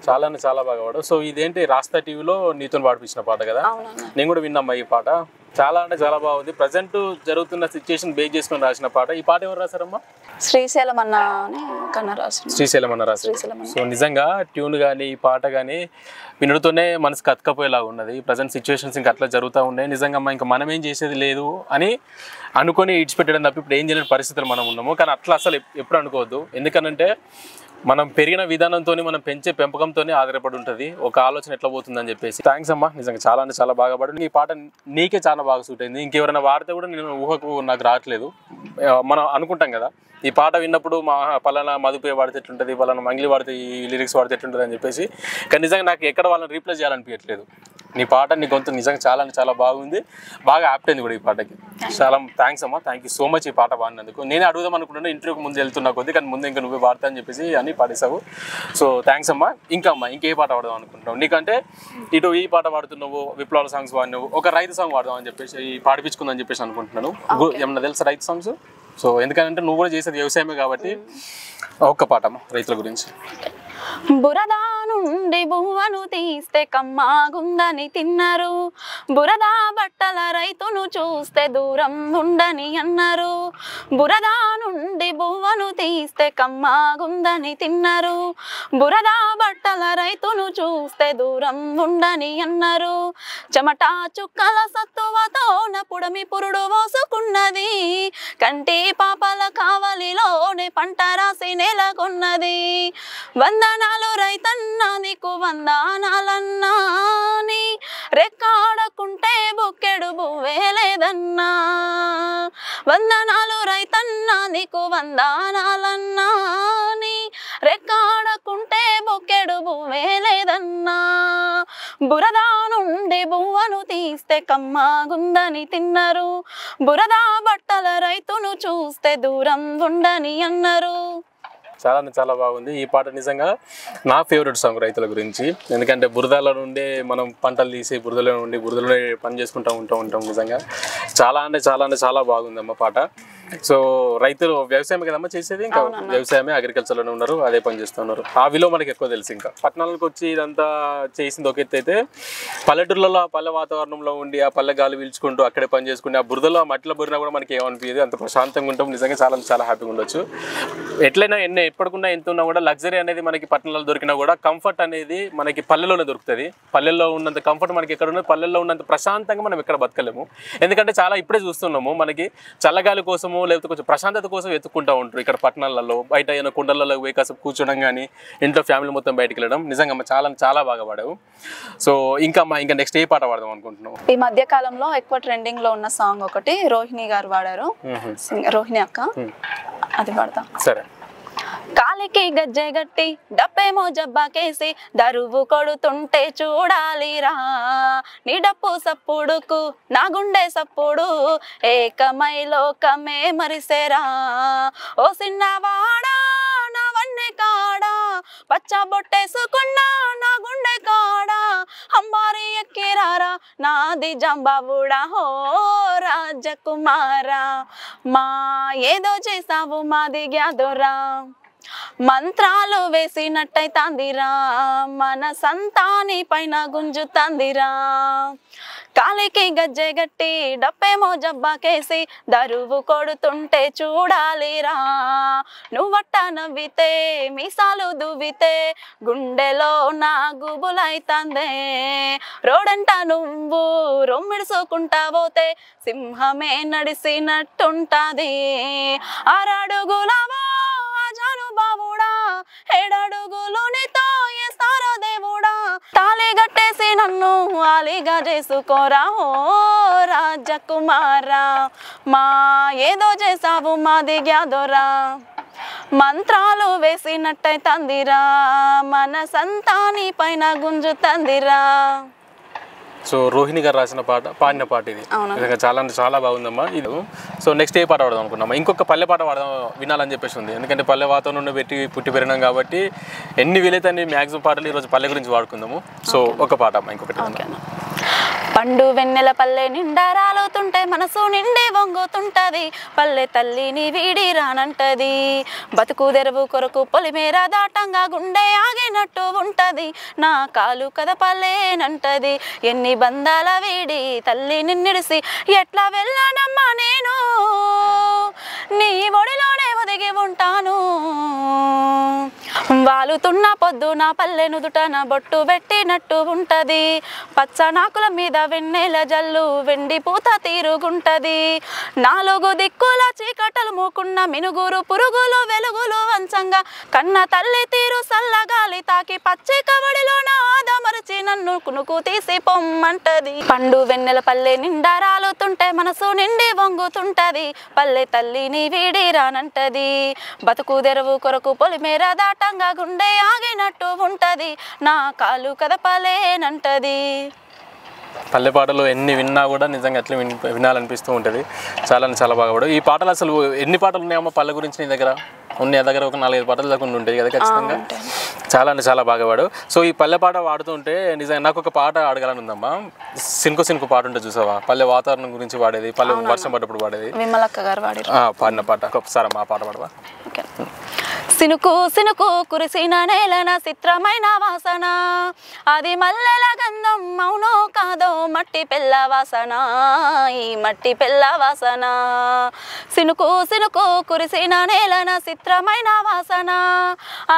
S2: చాలా బాగా పాడు. సో ఇదేంటి రాస్తా టీవీలో నీతో పాడిపించిన పాట కదా? నేను కూడా విన్నామ్మా ఈ పాట. చాలా అంటే చాలా బాగుంది. ప్రజెంట్ జరుగుతున్న సిచ్యుయేషన్ బేస్ చేసుకుని రాసిన పాట. ఈ పాట ఎవరు రాశారమ్మా?
S1: శ్రీశైలం అన్న రాశారు.
S2: శ్రీశైలం అన్న రాశారు. సో నిజంగా ట్యూన్ కానీ ఈ పాట కానీ వినడుతూనే మనసుకు అతకపోయేలాగా ఉన్నది. ప్రజెంట్ సిచ్యువేషన్స్ ఇంకా అట్లా జరుగుతూ ఉన్నాయి. నిజంగా ఇంకా మనం ఏం చేసేది లేదు అని అనుకొని ఇడిచిపెట్టడం తప్ప ఇప్పుడు ఏం చేయలేని పరిస్థితులు మనం ఉన్నాము. కానీ అట్లా అసలు ఎప్పుడు అనుకోవద్దు. ఎందుకనంటే మనం పెరిగిన విధానంతో మనం పెంచే పెంపకంతో ఆధారపడి ఉంటుంది ఒక ఆలోచన ఎట్లా పోతుందని చెప్పేసి. థ్యాంక్స్ అమ్మా, నిజంగా చాలా అంటే చాలా బాగా పాడు. ఈ పాట నీకే చాలా బాగా సూట్ అయింది. ఇంకెవరైనా వాడితే కూడా నేను ఊహకు నాకు రావట్లేదు. మనం అనుకుంటాం కదా ఈ పాట విన్నప్పుడు మా పలానా మధుపే వాడితే ఎట్లుంటుంది, పలానా మంగ్లీ వాడితే ఈ లిరిక్స్ వాడితే ఎట్లుంటుంది అని చెప్పేసి. కానీ నిజంగా నాకు ఎక్కడ వాళ్ళని రీప్లేస్ చేయాలనిపించట్లేదు. నీ పాట నీ గొంతు నిజంగా చాలా అంటే చాలా బాగుంది, బాగా యాప్ట్ అయింది కూడా ఈ పాటకి. చాలా థ్యాంక్స్ అమ్మా, థ్యాంక్ యూ సో మచ్ ఈ పాట పాడినందుకు. నేనే అడుగుదాం అనుకుంటున్నాను ఇంటర్వ్యూకి ముందు వెళ్తున్నా కొద్ది, కానీ ముందు ఇంకా నువ్వే పాడతా అని చెప్పేసి అన్నీ పాడేసావు. సో థ్యాంక్స్ అమ్మా. ఇంకా అమ్మా ఇంకే పాట పాడదాం అనుకుంటున్నావు? నీకంటే ఇటు ఈ పాట పాడుతున్నావు, విప్లవాల సాంగ్స్ వాడినావు, ఒక రైతు సాంగ్ పాడదాం అని చెప్పేసి పాడిపించుకుందని చెప్పేసి అనుకుంటున్నాను. ఏమన్నా తెలుసా రైతు సాంగ్స్? సో ఎందుకంటే నువ్వు కూడా చేసేది వ్యవసాయమే కాబట్టి ఒక్క పాట అమ్మా రైతుల గురించి.
S1: బురదా నుండి బువ్వను తీస్తే కమ్మాగుందని తిన్నారు, బురదా బట్టల రైతును చూస్తే దూరం ఉండని అన్నారు, బురదా నుండి బువ్వను తీస్తే కమ్మాగుందని తిన్నారు, బురదా బట్టల రైతును చూస్తే దూరం ఉండని అన్నారు, చెమటా చుక్కల సత్తువతోన పుడమి పురుడు మోసుకున్నది, కంటి పాపల కావలిలోనే పంట రాసి నెలకొన్నది, వందనాలు రైతన్నా నీకు వందనాలన్నా, నీ రెక్కాడకుంటే బుక్కెడు బువ్వే లేదన్నా, వందనాలు రైతన్నా నీకు వందనాలన్నా, నీ రెక్కాడకుంటే బుక్కెడు బువ్వే లేదన్నా, బురదా నుండి బువ్వను తీస్తే కమ్మాగుందని తిన్నారు, బురదా బట్టల రైతును చూస్తే దూరం ఉండని అన్నారు.
S2: చాలా చాలా బాగుంది ఈ పాట. నిజంగా నా ఫేవరెట్ సాంగ్ రైతుల గురించి. ఎందుకంటే బురదల నుండే మనం పంటలు తీసి బురదలో నుండి బురదలోనే పని చేసుకుంటూ ఉంటాం. నిజంగా చాలా అంటే చాలా బాగుందమ్మ పాట. సో రైతులు వ్యవసాయం కదమ్మా చేసేది, ఇంకా వ్యవసాయమే అగ్రికల్చర్ లోనే ఉన్నారు, అదే పని చేస్తున్నారు. ఆ విలువ మనకి ఎక్కువ తెలుసు. ఇంకా పట్టణాలకు వచ్చి ఇదంతా చేసింది ఒక ఎత్తు అయితే, పల్లెటూళ్ళలో పల్లె వాతావరణంలో ఉండి ఆ పల్లె గాలి పీల్చుకుంటూ అక్కడే పని చేసుకుంటే ఆ బురదలో మట్టిలో బురినా కూడా మనకి ఏమనిపించదు, అంత ప్రశాంతంగా ఉంటాం. నిజంగా చాలా చాలా హ్యాపీగా ఉండొచ్చు. ఎట్లయినా ఎప్పటికున్నా ఎంత ఉన్నా కూడా లగ్జరీ అనేది మనకి పట్టణాల్లో దొరికినా కూడా కంఫర్ట్ అనేది మనకి పల్లెల్లోనే దొరుకుతుంది. పల్లెల్లో ఉన్నంత కంఫర్ట్ మనకి ఎక్కడ ఉన్నది, పల్లెల్లో ఉన్నంత ప్రశాంతంగా మనం ఎక్కడ బతకలేము. ఎందుకంటే చాలా ఇప్పుడే చూస్తున్నాము, మనకి చల్లగాలి కోసము లేకపోతే కొంచెం ప్రశాంతత కోసం వెతుక్కుంటూ ఉంటారు ఇక్కడ పట్టణాలలో. బయట ఏమైనా కుండలలో పోయి కాసేపు కూర్చోడం కానీ, ఇంట్లో ఫ్యామిలీ మొత్తం బయటకు వెళ్ళడం. నిజంగా చాలా చాలా బాగా పాడావు. సో ఇంకా నెక్స్ట్ ఏ పాట పాడదాం అనుకుంటున్నావు?
S1: ఈ మధ్య కాలంలో ఎక్కువ ట్రెండింగ్ లో ఉన్న సాంగ్ ఒకటి రోహిణి గారు పాడారు, రోహిణి అక్క, అది పాడతా.
S2: సరే.
S1: కాలికి గజ్జె గట్టి డప్పేమో జబ్బాకేసి దరువు కొడుతుంటే చూడాలిరా, నీ డప్పు సప్పుడుకు నా గుండె సప్పుడు ఏకమై లోకమే మరిసేరా. ఓ సిన్నవాడా నా వన్నె కాడా పచ్చ బొట్టేసుకున్నా నా గుండె కాడా, అంబారి ఎక్కిరారా నాది జంబావుడా హో రాజకుమారా, మా ఏదో చేసావు మాది గ్యాదోరా, మంత్రాలు వేసినట్టయితాందిరా మన సంతాని పైన గుంజుతాందిరా. కాలికి గజ్జె గట్టి డప్పేమో జబ్బాకేసి దరువు కొడుతుంటే చూడాలిరా, నువ్వట్ట నవ్వితే మీసాలు దువ్వితే గుండెలో నా గుబులైతాందే, రోడంట నువ్వు రొమ్మిడుసుకుంటా పోతే సింహమే నడిసినట్టుంటది, ఆరడుగులవో జాను బాబుడా ఏడడుగులు నీతో ఏస్తారో దేవుడా, తాళి గట్టేసి నన్ను ఆలిగా చేసుకోరా ఓ రాజకుమారా, మా ఏదో చేసావు మాది గ్యాదోరా, మంత్రాలు వేసినట్టయితందిరా మన సంతాని పైన గుంజుతందిరా.
S2: సో రోహిణి గారు రాసిన పాడిన పాట ఇది. నిజంగా చాలా అంటే చాలా బాగుందమ్మా ఇది. సో నెక్స్ట్ ఏ పాట పాడదాం అనుకున్నామా? ఇంకొక పల్లె పాట పాడదాం వినాలని చెప్పేసి ఉంది. ఎందుకంటే పల్లె వాతావరణంలో పుట్టి పెరిగినాం కాబట్టి ఎన్ని వీలైతే అన్ని మ్యాక్సిమం పాటలు ఈరోజు పల్లె గురించి వాడుకుందాము. సో ఒక పాట అమ్మా, ఇంకొకటి.
S1: పండు వెన్నెల పల్లె నిండా రాలుతుంటే మనసు నిండి వంగుతుంటది, పల్లె తల్లిని వీడి రానంటది, బతుకు తెరువు కొరకు పొలిమేర దాటంగా గుండె ఆగినట్టు ఉంటది, నా కాలు కదపలేనంటది, ఎన్ని బంధాల వీడి తల్లి నిన్నిడిసి ఎట్లా వెళ్ళానమ్మా నేను, నీ ఒడిలోనే ఒదిగి ఉంటాను, వాలుతున్న పొద్దు నా పల్లె నుదుట నా బొట్టు పెట్టినట్టు ఉంటది, పచ్చనాకుల మీద వెన్నెల జల్లు వెండి పూత తీరుగుంటది, నాలుగు దిక్కుల చీకటలు మూకున్న మినుగురు పురుగులు వెలుగులు వంచంగా కన్న తల్లి తీరు సల్లగాలి తాకి పచ్చి కవడిలో నా ఆదమరిచి నన్ను కునుకు తీసి పొమ్మంటది, పండు వెన్నెల పల్లె నిండా రాలుతుంటే మనసు నిండి వంగుతుంటది, పల్లె తల్లిని వీడి రానంటది, బతుకు తెరువు కొరకు పొలిమేర దాటంగా గుండె ఆగినట్టు ఉంటది, నా కాలు కదపలేనంటది.
S2: పల్లె పాటలు ఎన్ని విన్నా కూడా నిజంగా అట్లా వినాలనిపిస్తూ ఉంటుంది. చాలా చాలా బాగా పాడు. ఈ పాటలు అసలు ఎన్ని పాటలు ఉన్నాయమ్మా పల్లె గురించి నీ దగ్గర? ఉన్నాయి దగ్గర ఒక 4-5 పాటలు దాకా ఉంటాయి కదా ఖచ్చితంగా. చాలా అంటే చాలా బాగా పాడు. సో ఈ పల్లె పాట పాడుతుంటే నిజంగా నాకు ఒక పాట అడగాలని ఉందమ్మా. సినుకు సినుకు పాట ఉంటుంది చూసావా, పల్లె వాతావరణం గురించి పాడేది, పల్లె వర్షం పడ్డప్పుడు పాడేది,
S1: విమలక్క గారు
S2: పాడిన పాట ఒకసారి మా పాట పాడవా?
S1: సినుకు సినుకు కురిసిన నేలన చిత్రమైన వాసన, అది మల్లెల గంధం అవునో కాదో మట్టి పిల్ల వాసన, ఈ మట్టి పిల్ల వాసన, సినుకు సినుకు కురిసిన నేలన చిత్రమైన వాసన,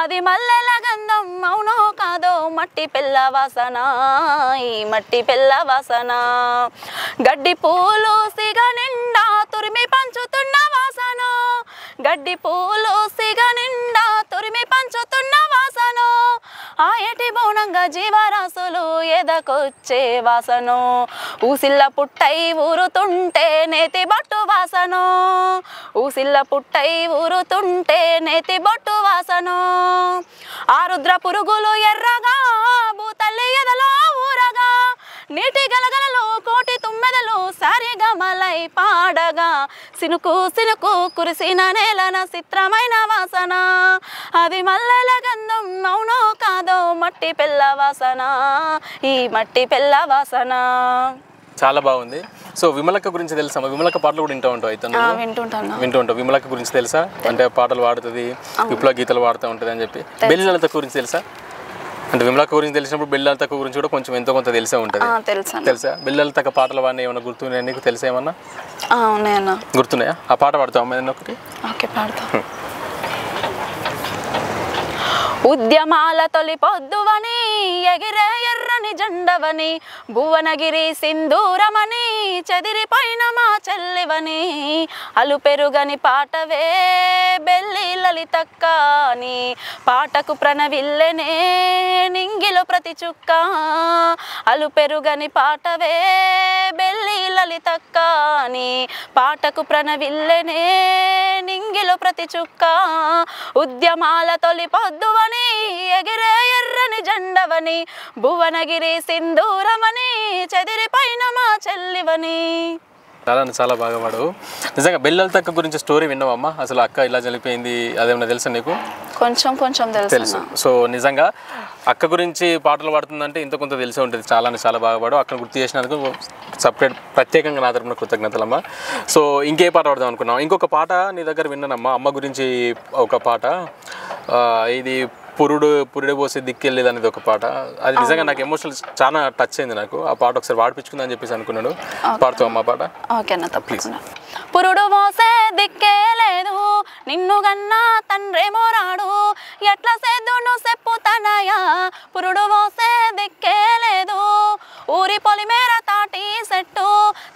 S1: అది మల్లెల గంధం అవునో కాదో మట్టి పిల్ల వాసన, ఈ మట్టి పిల్ల వాసన, గడ్డి పూలు సిగ నిండా తురిమి పంచుతున్న వాసన, గడ్డి పూలు సిగ నిండా తురిమి పంచుతున్న వాసన, ఆ ఏటి బౌనంగా జీవరాశులు ఎదకొచ్చే వాసన, ఊసిల్ల పుట్టై ఊరుతుంటే నేతి బొట్టు వాసన, ఊసిల్ల పుట్టై ఊరుతుంటే నేతి బొట్టు వాసన, ఆరుద్ర పురుగులు ఎర్రగా భూతల్లి ఎదలో ఊరగా, నీటి గలగలలో కోటి తుమ్మెదలు సారిగమలై పాడగా, సినుకు సినుకు కురిసిన నేలన చిత్రమైన వాసన, అది మల్లెల గంధం అవునో కాదో మట్టి పిల్ల వాసన, ఈ మట్టి పిల్ల వాసన.
S2: చాలా బాగుంది. సో విమలక్క గురించి తెలుసా? విమలక్క పాటలు కూడా వింటూ ఉంటావు అయితే? వింటూ ఉంటావు. విమలక్క గురించి తెలుసా? అంటే పాటలు పాడుతుంది, విప్లవ గీతలు పాడుతూ ఉంటుంది అని చెప్పి. బెల్లిలత గురించి తెలుసా? అంటే విమలక్క గురించి తెలిసినప్పుడు బెల్లిలత గురించి కూడా కొంచెం ఎంతో కొంత తెలిసే ఉంటుంది. తెలుసా? బెల్లిలత పాటలు వాడిని ఏమైనా గుర్తున్నాయా నీకు? తెలుసా ఏమన్నా? గుర్తున్నాయా? ఆ పాట పాడతావు అమ్మ ఒకటి?
S1: ఉద్యమాల తొలి పొద్దువని ఎగిరే ఎర్రని జెండవని భువనగిరి సింధూరమని చెదిరిపోయిన మా చెల్లివని అలు పెరుగని పాటవే బెల్లి లలితక్క అని పాటకు ప్రణవిల్లెనే నింగిలో ప్రతి చుక్క అలు పెరుగని పాటవే బెల్లి లలితక్క అని పాటకు ప్రణవిల్లెనే నింగిలో ప్రతి చుక్క ఉద్యమాల తొలి పొద్దువని ఎగిరే ఎర్రని జెండవని భువనగిరి సింధూరమని చెదిరిపోయిన మా చెల్లివని.
S2: చాలా బాగా పాడు. నిజంగా బెల్లిలతక్క గురించి స్టోరీ విన్నావమ్మా? అసలు అక్క ఇలా చనిపోయింది అదేమన్నా తెలుసా నీకు?
S1: కొంచెం తెలుసు.
S2: సో నిజంగా అక్క గురించి పాటలు పాడుతుందంటే ఇంత కొంత తెలిసే ఉంటుంది. చాలా బాగా పాడు. అక్కడ గుర్తు చేసినందుకు ప్రత్యేకంగా నా తరపున కృతజ్ఞతలమ్మా. సో ఇంకే పాట పాడదాం అనుకున్నాం? ఇంకొక పాట నీ దగ్గర విన్నానమ్మా, అమ్మ గురించి ఒక పాట. ఇది పురుడే పోసే దిక్కెళ్ళేది అనేది ఒక పాట. అది నిజంగా నాకు ఎమోషనల్ చాలా టచ్ అయింది. నాకు ఆ పాట ఒకసారి పాడిపించుకుందని చెప్పేసి అనుకున్నాడు. పాడుతావు అమ్మ పాట?
S1: ఓకేనా, తప్పకుండా. పురుడు మోసే దిక్కే లేదు నిన్ను గన్నా తండ్రేమో రాడు ఎట్లా సేద్దును చెప్పుతానయా పురుడు మోసే దిక్కే లేదు ఊరి పొలిమేర తాటి సెట్టు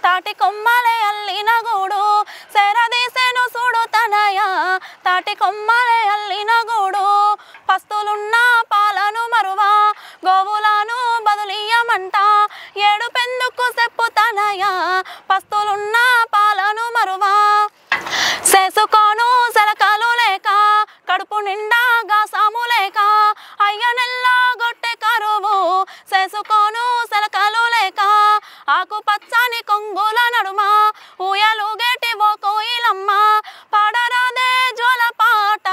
S1: తాటి కొమ్మలే అల్లిన గూడు సెరదీసెను చూడు తనయా తాటి కొమ్మలే అల్లిన గూడు పస్తులున్న పాలను మరువా గోవులను బదులియమంట ఏడు పెందుకు చెప్పుతానయా పస్తులున్న పాలను మరువా చేసుకోను సెలకాలు లేక కడుపు నిండా గాసాము లేక అయ్య నెల్లా గొట్టె కరువు చేసుకోను సెలకాలు లేక ఆకు పచ్చని కొంగుల నడుమ ఊయలుగేటి ఓ కోయిలమ్మ పాడరాదే జోల పాట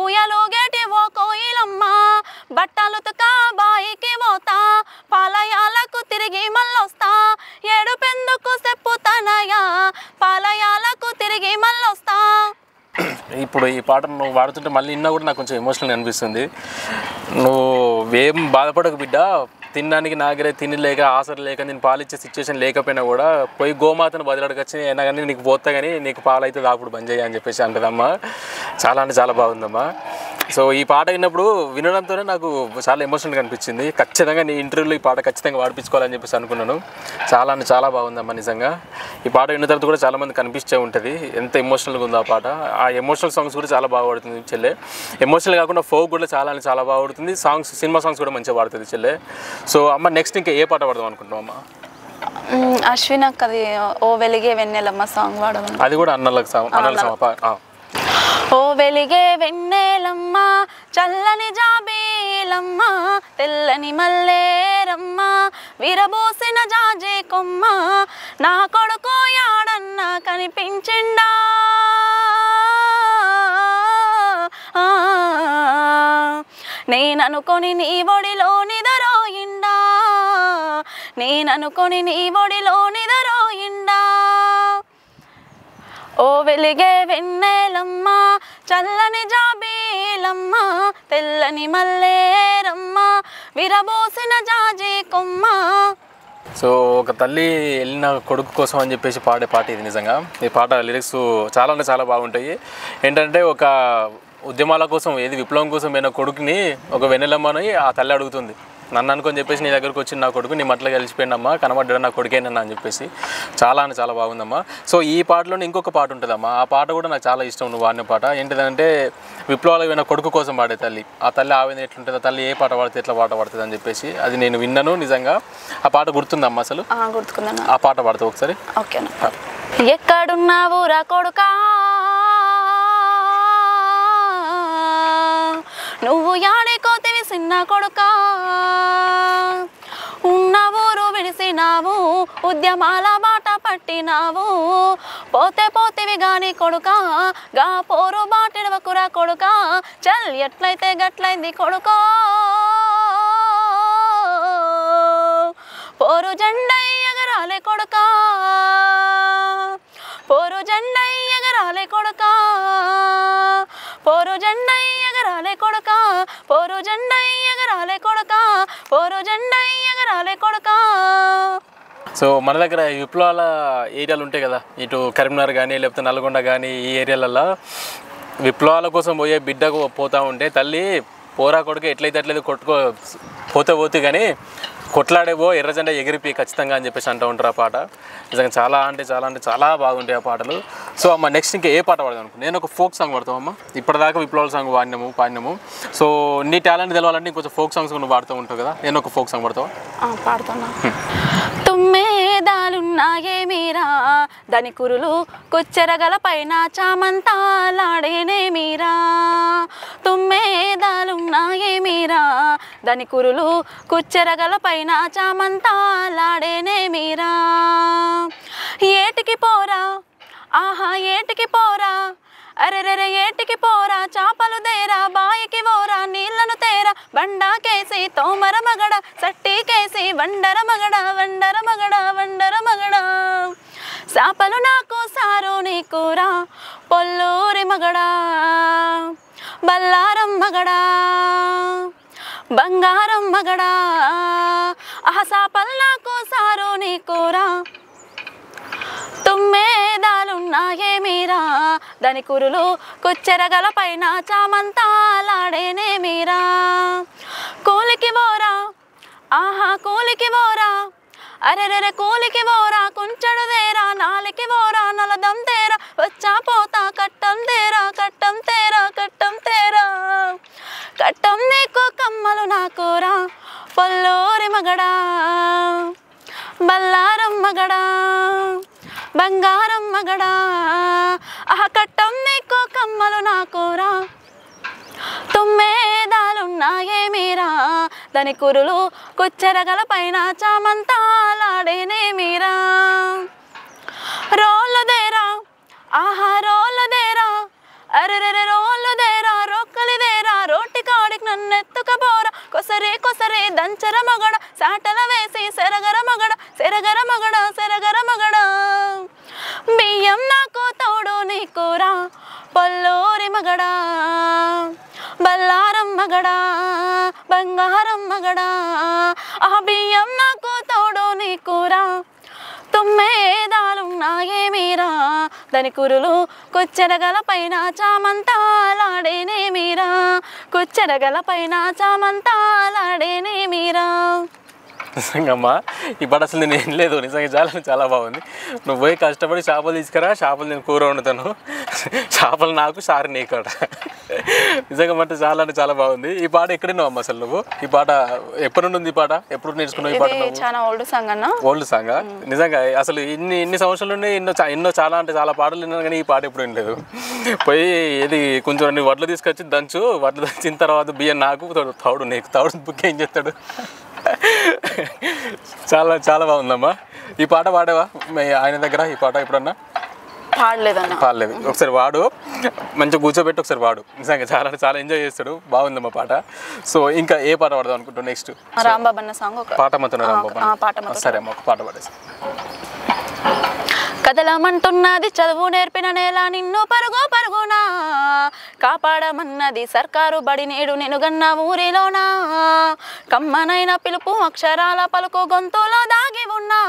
S1: ఊయలుగేటి ఓ కోయిలమ్మ బట్టలుతుక బాయికి పోతా పాలయాలకు తిరిగి మళ్ళొస్తా ఏడు పెందుకు చెప్పుతానయా పాలయాలకు తిరిగి మళ్ళొస్తా.
S2: ఇప్పుడు ఈ పాట నువ్వు వాడుతుంటే మళ్ళీ ఇన్నా కూడా నాకు కొంచెం ఎమోషనల్ అనిపిస్తుంది. నువ్వు ఏం బాధపడకు బిడ్డ, తినడానికి నాగరే తిని లేక ఆసరి లేక నేను పాలిచ్చే సిచ్యువేషన్ లేకపోయినా కూడా పోయి గోమాతను బదిలాడకొచ్చి అయినా కానీ నీకు పోతా కానీ నీకు పాలు అయితే దాపుడు బంద్ చేయ అని చెప్పేసి అంటదమ్మా. చాలా అంటే చాలా బాగుందమ్మా. సో ఈ పాట విన్నప్పుడు వినడంతోనే నాకు చాలా ఎమోషనల్గా అనిపించింది. ఖచ్చితంగా నీ ఇంటర్వ్యూలో ఈ పాట ఖచ్చితంగా పాడిపించుకోవాలని చెప్పేసి అనుకున్నాను. చాలా అంటే చాలా బాగుందమ్మా. నిజంగా ఈ పాట విన్న తర్వాత కూడా చాలామంది కనిపిస్తూ ఉంటుంది ఎంత ఎమోషనల్గా ఉందో ఆ పాట. ఆ ఎమోషనల్ సాంగ్స్ కూడా చాలా బాగా పాడుతుంది చెల్లె. ఎమోషనల్ కాకుండా ఫోక్ కూడా చాలా అంటే చాలా బాగా పాడుతుంది. సాంగ్స్ సినిమా సాంగ్స్ కూడా మంచిగా పాడుతుంది చెల్లె. సో అమ్మ నెక్స్ట్ ఇంకా ఏ పాట పాడదాం అనుకుంటున్నాం అమ్మ?
S1: అశ్విన్ అక్కది ఓ వెలిగే వెన్నెలమ్మ సాంగ్ పాడదాం.
S2: అది కూడా అన్నల సాంగ్.
S1: ఓ వెలిగే వెన్నెలమ్మ చల్లని జాబీలమ్మ తెల్లని మల్లేరమ్మ విరబోసిన జాజి కొమ్మ నా కొడుకు యాడన్నా కనిపించిండా నేననుకొని నీ ఒడిలో నిదరోయిండా నేననుకొని నీ ఒడిలో నిదరోయిండా. ఓ వెలిగే వెన్నెలమ్మ చల్లని జాబీలమ్మ తెల్లని మల్లేరమ్మ విరబోసిన జాజి కొమ్మ.
S2: సో ఒక తల్లి వెళ్ళిన కొడుకు కోసం అని చెప్పేసి పాడే పాట ఇది. నిజంగా ఈ పాట లిరిక్స్ చాలా అంటే చాలా బాగుంటాయి. ఏంటంటే ఒక ఉద్యమాల కోసం ఏది విప్లవం కోసం పోయిన కొడుకుని ఒక వెన్నెలమ్మని ఆ తల్లి అడుగుతుంది. నన్ను అనుకొని చెప్పేసి నీ దగ్గరకు వచ్చిన నా కొడుకు నీ మట్ల కలిసిపోయిందమ్మా కనబడ్డా నా కొడుకేనన్నా అని చెప్పేసి చాలా అంటే చాలా బాగుందమ్మా. సో ఈ పాటలోనే ఇంకొక పాట ఉంటుందమ్మా. ఆ పాట కూడా నాకు చాలా ఇష్టం నువ్వు వాడిన పాట. ఏంటిదంటే విప్లవాలకు పోయిన కొడుకు కోసం పాడే తల్లి. ఆ తల్లి ఆవేదన ఎట్లుంటుంది, ఆ తల్లి ఏ పాట పాడితే ఎట్లా పాట పడుతుంది అని చెప్పేసి అది నేను విన్నాను. నిజంగా ఆ పాట గుర్తుందమ్మా? అసలు
S1: గుర్తుకుందన్న.
S2: ఆ పాట పాడతావు ఒకసారి?
S1: ఓకేనా. ఎక్కడున్నావు రా కొడుకా నువ్వు యాడికోతివి చిన్న కొడుకా ఉన్న ఊరు విడిసినావు ఉద్యమాల బాట పట్టినావు పోతే పోతివి గాని కొడుకా గా పోరు బాటిడవకురా కొడుకా చల్ ఎట్లయితే గట్లయింది కొడుకో పోరు జెండా ఎగరా ఎగరాలే కొడుకా పోరు జెండై ఎగరాలే కొడుకా పోరు జెండై ఎగరాలే కొడుకా పోరు జెండై ఎగరాలే కొడుకా పోరు జెండై ఎగరాలే కొడుకా.
S2: సో మన దగ్గర విప్లవాల ఏరియాలు ఉంటాయి కదా, ఇటు కరీంనగర్ కానీ లేకపోతే నల్గొండ కానీ ఈ ఏరియాలలో విప్లవాల కోసం పోయే బిడ్డకు పోతూ ఉంటే తల్లి పోరా కొడుకు ఎట్లయితే అట్లయితే కొట్టుకో పోతే కానీ కొట్లాడేవో ఎర్రజెండా ఎగిరిపి ఖచ్చితంగా అని చెప్పేసి అంటూ ఉంటారు. ఆ పాట నిజంగా చాలా అంటే చాలా బాగుంటాయి ఆ పాటలు. సో అమ్మ నెక్స్ట్ ఇంకా ఏ పాట పాడదాం అనుకో, నేను ఒక ఫోక్ సాంగ్ పాడతావు అమ్మ. ఇప్పటిదాకా విప్లవాల సాంగ్ పాడినాము. సో నీ టాలెంట్ తెలవాలంటే ఇంకొంచెం ఫోక్ సాంగ్స్ నువ్వు పాడుతూ ఉంటావు కదా, నేను ఒక ఫోక్ సాంగ్ పాడతావు.
S1: పాడుతున్నా. తుమ్మేదాలున్నాయేమీరా దాని కురులు కుచ్చెరగల పైన చామంతాలాడేనేమీరా తుమ్మేదాలున్నాయేమీరా దాని కురులు కుచ్చెరగల పైన చామంతాలాడేనేమీరా ఏటికి పోరా ఆహా ఏటికి పోరా అరెరెరె ఏటికి పోరా చాపలు దేరా బాయికి పోరా నీళ్లను తేరా బండాకేసి తోమర మగడ సట్టికేసి వండర మగడ వండర మగడ వండర మగడ చాపలు నాకు సారు నీకురా పొల్లూరి మగడా బల్లారం మగడా బంగారం మగడా ఆహా చాపలు నాకు సారు నీకురా తుమ్మేదాలున్నాయేమీరా దాని కురులు కుచ్చెరగల పైన చామంతాలాడేనేమీరా కూలికి పోరా ఆహా కూలికి పోరా అరెరెరె కూలికి పోరా కుంచెడు దేరా నాలికి పోరా నలదం తేరా వచ్చా పోతా కట్టం తేరా కట్టం తేరా కట్టం తేరా కట్టం నీకు కమ్మలు నాకురా పొల్లూరి మగడా బల్లారం మగడా బంగారం మగడా ఆహా కట్టం నీకు కమ్మలు నాకురా తుమ్మేదాలున్నాయేమీరా దాని కురులు కుచ్చెరగల పైన చామంతాలాడేనేమీరా రోళ్ళదేరా ఆహా రోళ్ళదేరా అరెరెరె రోళ్ళదేరా రొక్కలిదేరా రోటి కాడికి నన్నెత్తుకపోరా కొసరే కొసరే దంచర మగడ సాటల వేసి సెరగర మగడ సెరగర మగడ సెరగర మగడ బియ్యం నాకు తోడు నీకురా పొల్లూరి మగడా బల్లారం మగడా బంగారం మగడా ఆ బియ్యం నాకు తోడు నీకురా తుమ్మేదాలున్నాయేమీరా దాని కురులు కుచ్చెరగల పైన చామంతాలాడేనేమీరా కుచ్చెరగల పైన చామంతాలాడేనేమీరా.
S2: నిజంగమ్మా ఈ పాట అసలు నేను ఏం లేదు, నిజంగా చాలా బాగుంది. నువ్వు పోయి కష్టపడి చేపలు తీసుకురా, చేపలు నేను కూర వండుతాను, చేపలు నాకు సారి నీకట. నిజంగా అంటే చాలా బాగుంది. ఈ పాట ఎక్కడున్నావు అమ్మ అసలు నువ్వు? ఈ పాట ఎప్పటి నుండి ఉంది? ఈ పాట ఎప్పుడు నేర్చుకున్నావు? ఈ పాట
S1: చాలా ఓల్డ్ సాంగ్ అన్న.
S2: ఓల్డ్ సాంగ్ నిజంగా అసలు ఇన్ని సంవత్సరాల నుండి ఎన్నో చాలా పాటలు విన్నాను, కానీ ఈ పాట ఎప్పుడు వినలేదు. పోయి ఏది కొంచెం నీ వడ్లు తీసుకొచ్చి దంచు, వడ్లు దంచిన తర్వాత బియ్యం నాకు తౌడు నీకు, తౌడు బుక్ ఏం చేస్తాడు. చాలా బాగుందమ్మా. ఈ పాట పాడావా ఆయన దగ్గర? ఈ పాట ఎప్పుడన్నా పాడలేదు. ఒకసారి వాడు మంచిగా కూర్చోబెట్టి ఒకసారి వాడు, నిజంగా చాలా ఎంజాయ్ చేస్తాడు. బాగుందమ్మా పాట. సో ఇంకా ఏ పాట పాడదాం అనుకుంటున్నావు నెక్స్ట్?
S1: రాంబాబు అన్న సాంగ్
S2: పాట మొత్తం రాంబాబు. సరే అమ్మ ఒక పాట పాడేసి.
S1: కదలమంటున్నది చదువు నేర్పిన నేల నిన్ను పరుగునా కాపాడమన్నది సర్కారు బడి నేడు నినుగన్న ఊరిలోనా కమ్మనైన పిలుపు అక్షరాల పలుకు గొంతులో దాగి ఉన్నా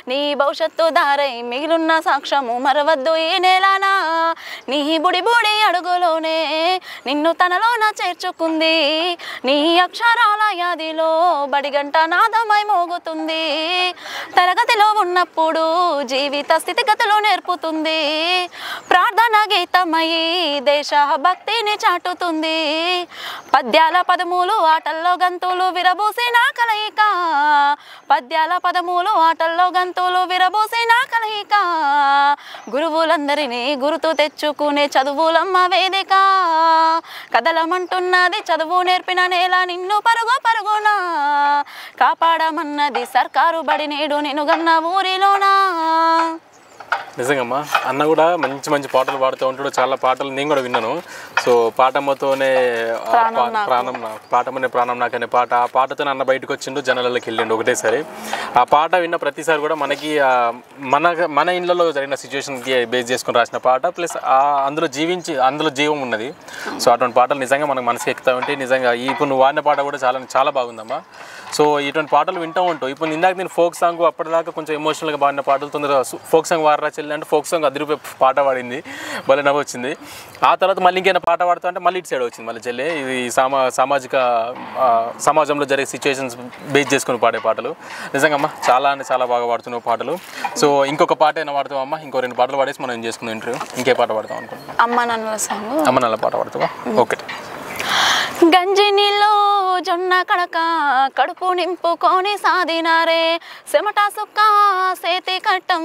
S1: నీ భవిష్యత్తు దారై మిగిలిన సాక్ష్యము మరవద్దు ఈ నేలనా నీ బుడి అడుగులోనే నిన్ను తనలోన చేర్చుకుంది నీ అక్షరాల యాదిలో బడిగంట నాదమై మోగుతుంది తరగతిలో ఉన్నప్పుడు జీవిత స్థితిగతులు నేర్పుతుంది ప్రార్థన గీతమై దేశ భక్తిని చాటుతుంది పద్యాల పదములు ఆటల్లో గంతులు విరబూసిన కలయిక పద్యాల పదములు ఆటల్లో గంతులు విరబూసిన కలయిక గురువులందరినీ గుర్తు తెచ్చుకునే చదువులమ్మ వేదిక కదలమంటున్నది చదువు నేర్పిన నేల నిన్ను పరుగునా కాపాడమన్నది సర్కారు బడి నేడు నినుగన్న ఊరిలోనా.
S2: నిజంగమ్మా అన్న కూడా మంచి మంచి పాటలు పాడుతూ ఉంటాడు. చాలా పాటలు నేను కూడా విన్నాను. సో పాటమ్మతోనే ప్రాణం నాకు అనే పాట, ఆ పాటతోనే అన్న బయటకు వచ్చిండు, జనాలకి వెళ్ళిండు ఒకటేసారి. ఆ పాట విన్న ప్రతిసారి కూడా మనకి మన ఇళ్ళలో జరిగిన సిచ్యువేషన్కి బేస్ చేసుకుని రాసిన పాట, ప్లస్ అందులో జీవం ఉన్నది. సో అటువంటి పాటలు నిజంగా మనకు మనసుకి ఎక్కుతా ఉంటాయి. నిజంగా ఇప్పుడు నువ్వు వాడిన పాట కూడా చాలా బాగుందమ్మా. సో ఇటువంటి పాటలు వింటూ ఉంటావు. ఇప్పుడు ఇందాక నేను ఫోక్ సాంగ్ అప్పటిదాకా కొంచెం ఎమోషనల్గా పాడిన పాటలు తొందరగా ఫోక్ సాంగ్ వాడరా చెల్లి అంటే ఫోక్ సాంగ్ 10 రూపాయలు పాట పాడింది, భలే నవ్వు వచ్చింది. ఆ తర్వాత మళ్ళీ ఇంకేమైనా పాట పాడుతా అంటే మళ్ళీ ఇటు సైడ్ వచ్చింది మళ్ళీ చెల్లి. ఇది సమాజంలో జరిగే సిచ్యువేషన్స్ బేస్ చేసుకుని పాడే పాటలు. నిజంగా చాలా బాగా పాడుతున్నావు పాటలు. సో ఇంకొక పాట అయినా పాడుతావు అమ్మ? ఇంకో 2 పాటలు పాడేసి మనం ఏం చేసుకుందాం ఇంటర్వ్యూ. ఇంకే పాట పాడతాం అనుకుంటున్నాం? అమ్మ నాన్న పాట పాడతావా? ఓకే.
S1: గంజి నీళ్ళు జొన్న కడక కడుపు నింపుకొని సాదినారే, చెమట సుక్క సేతి కట్టం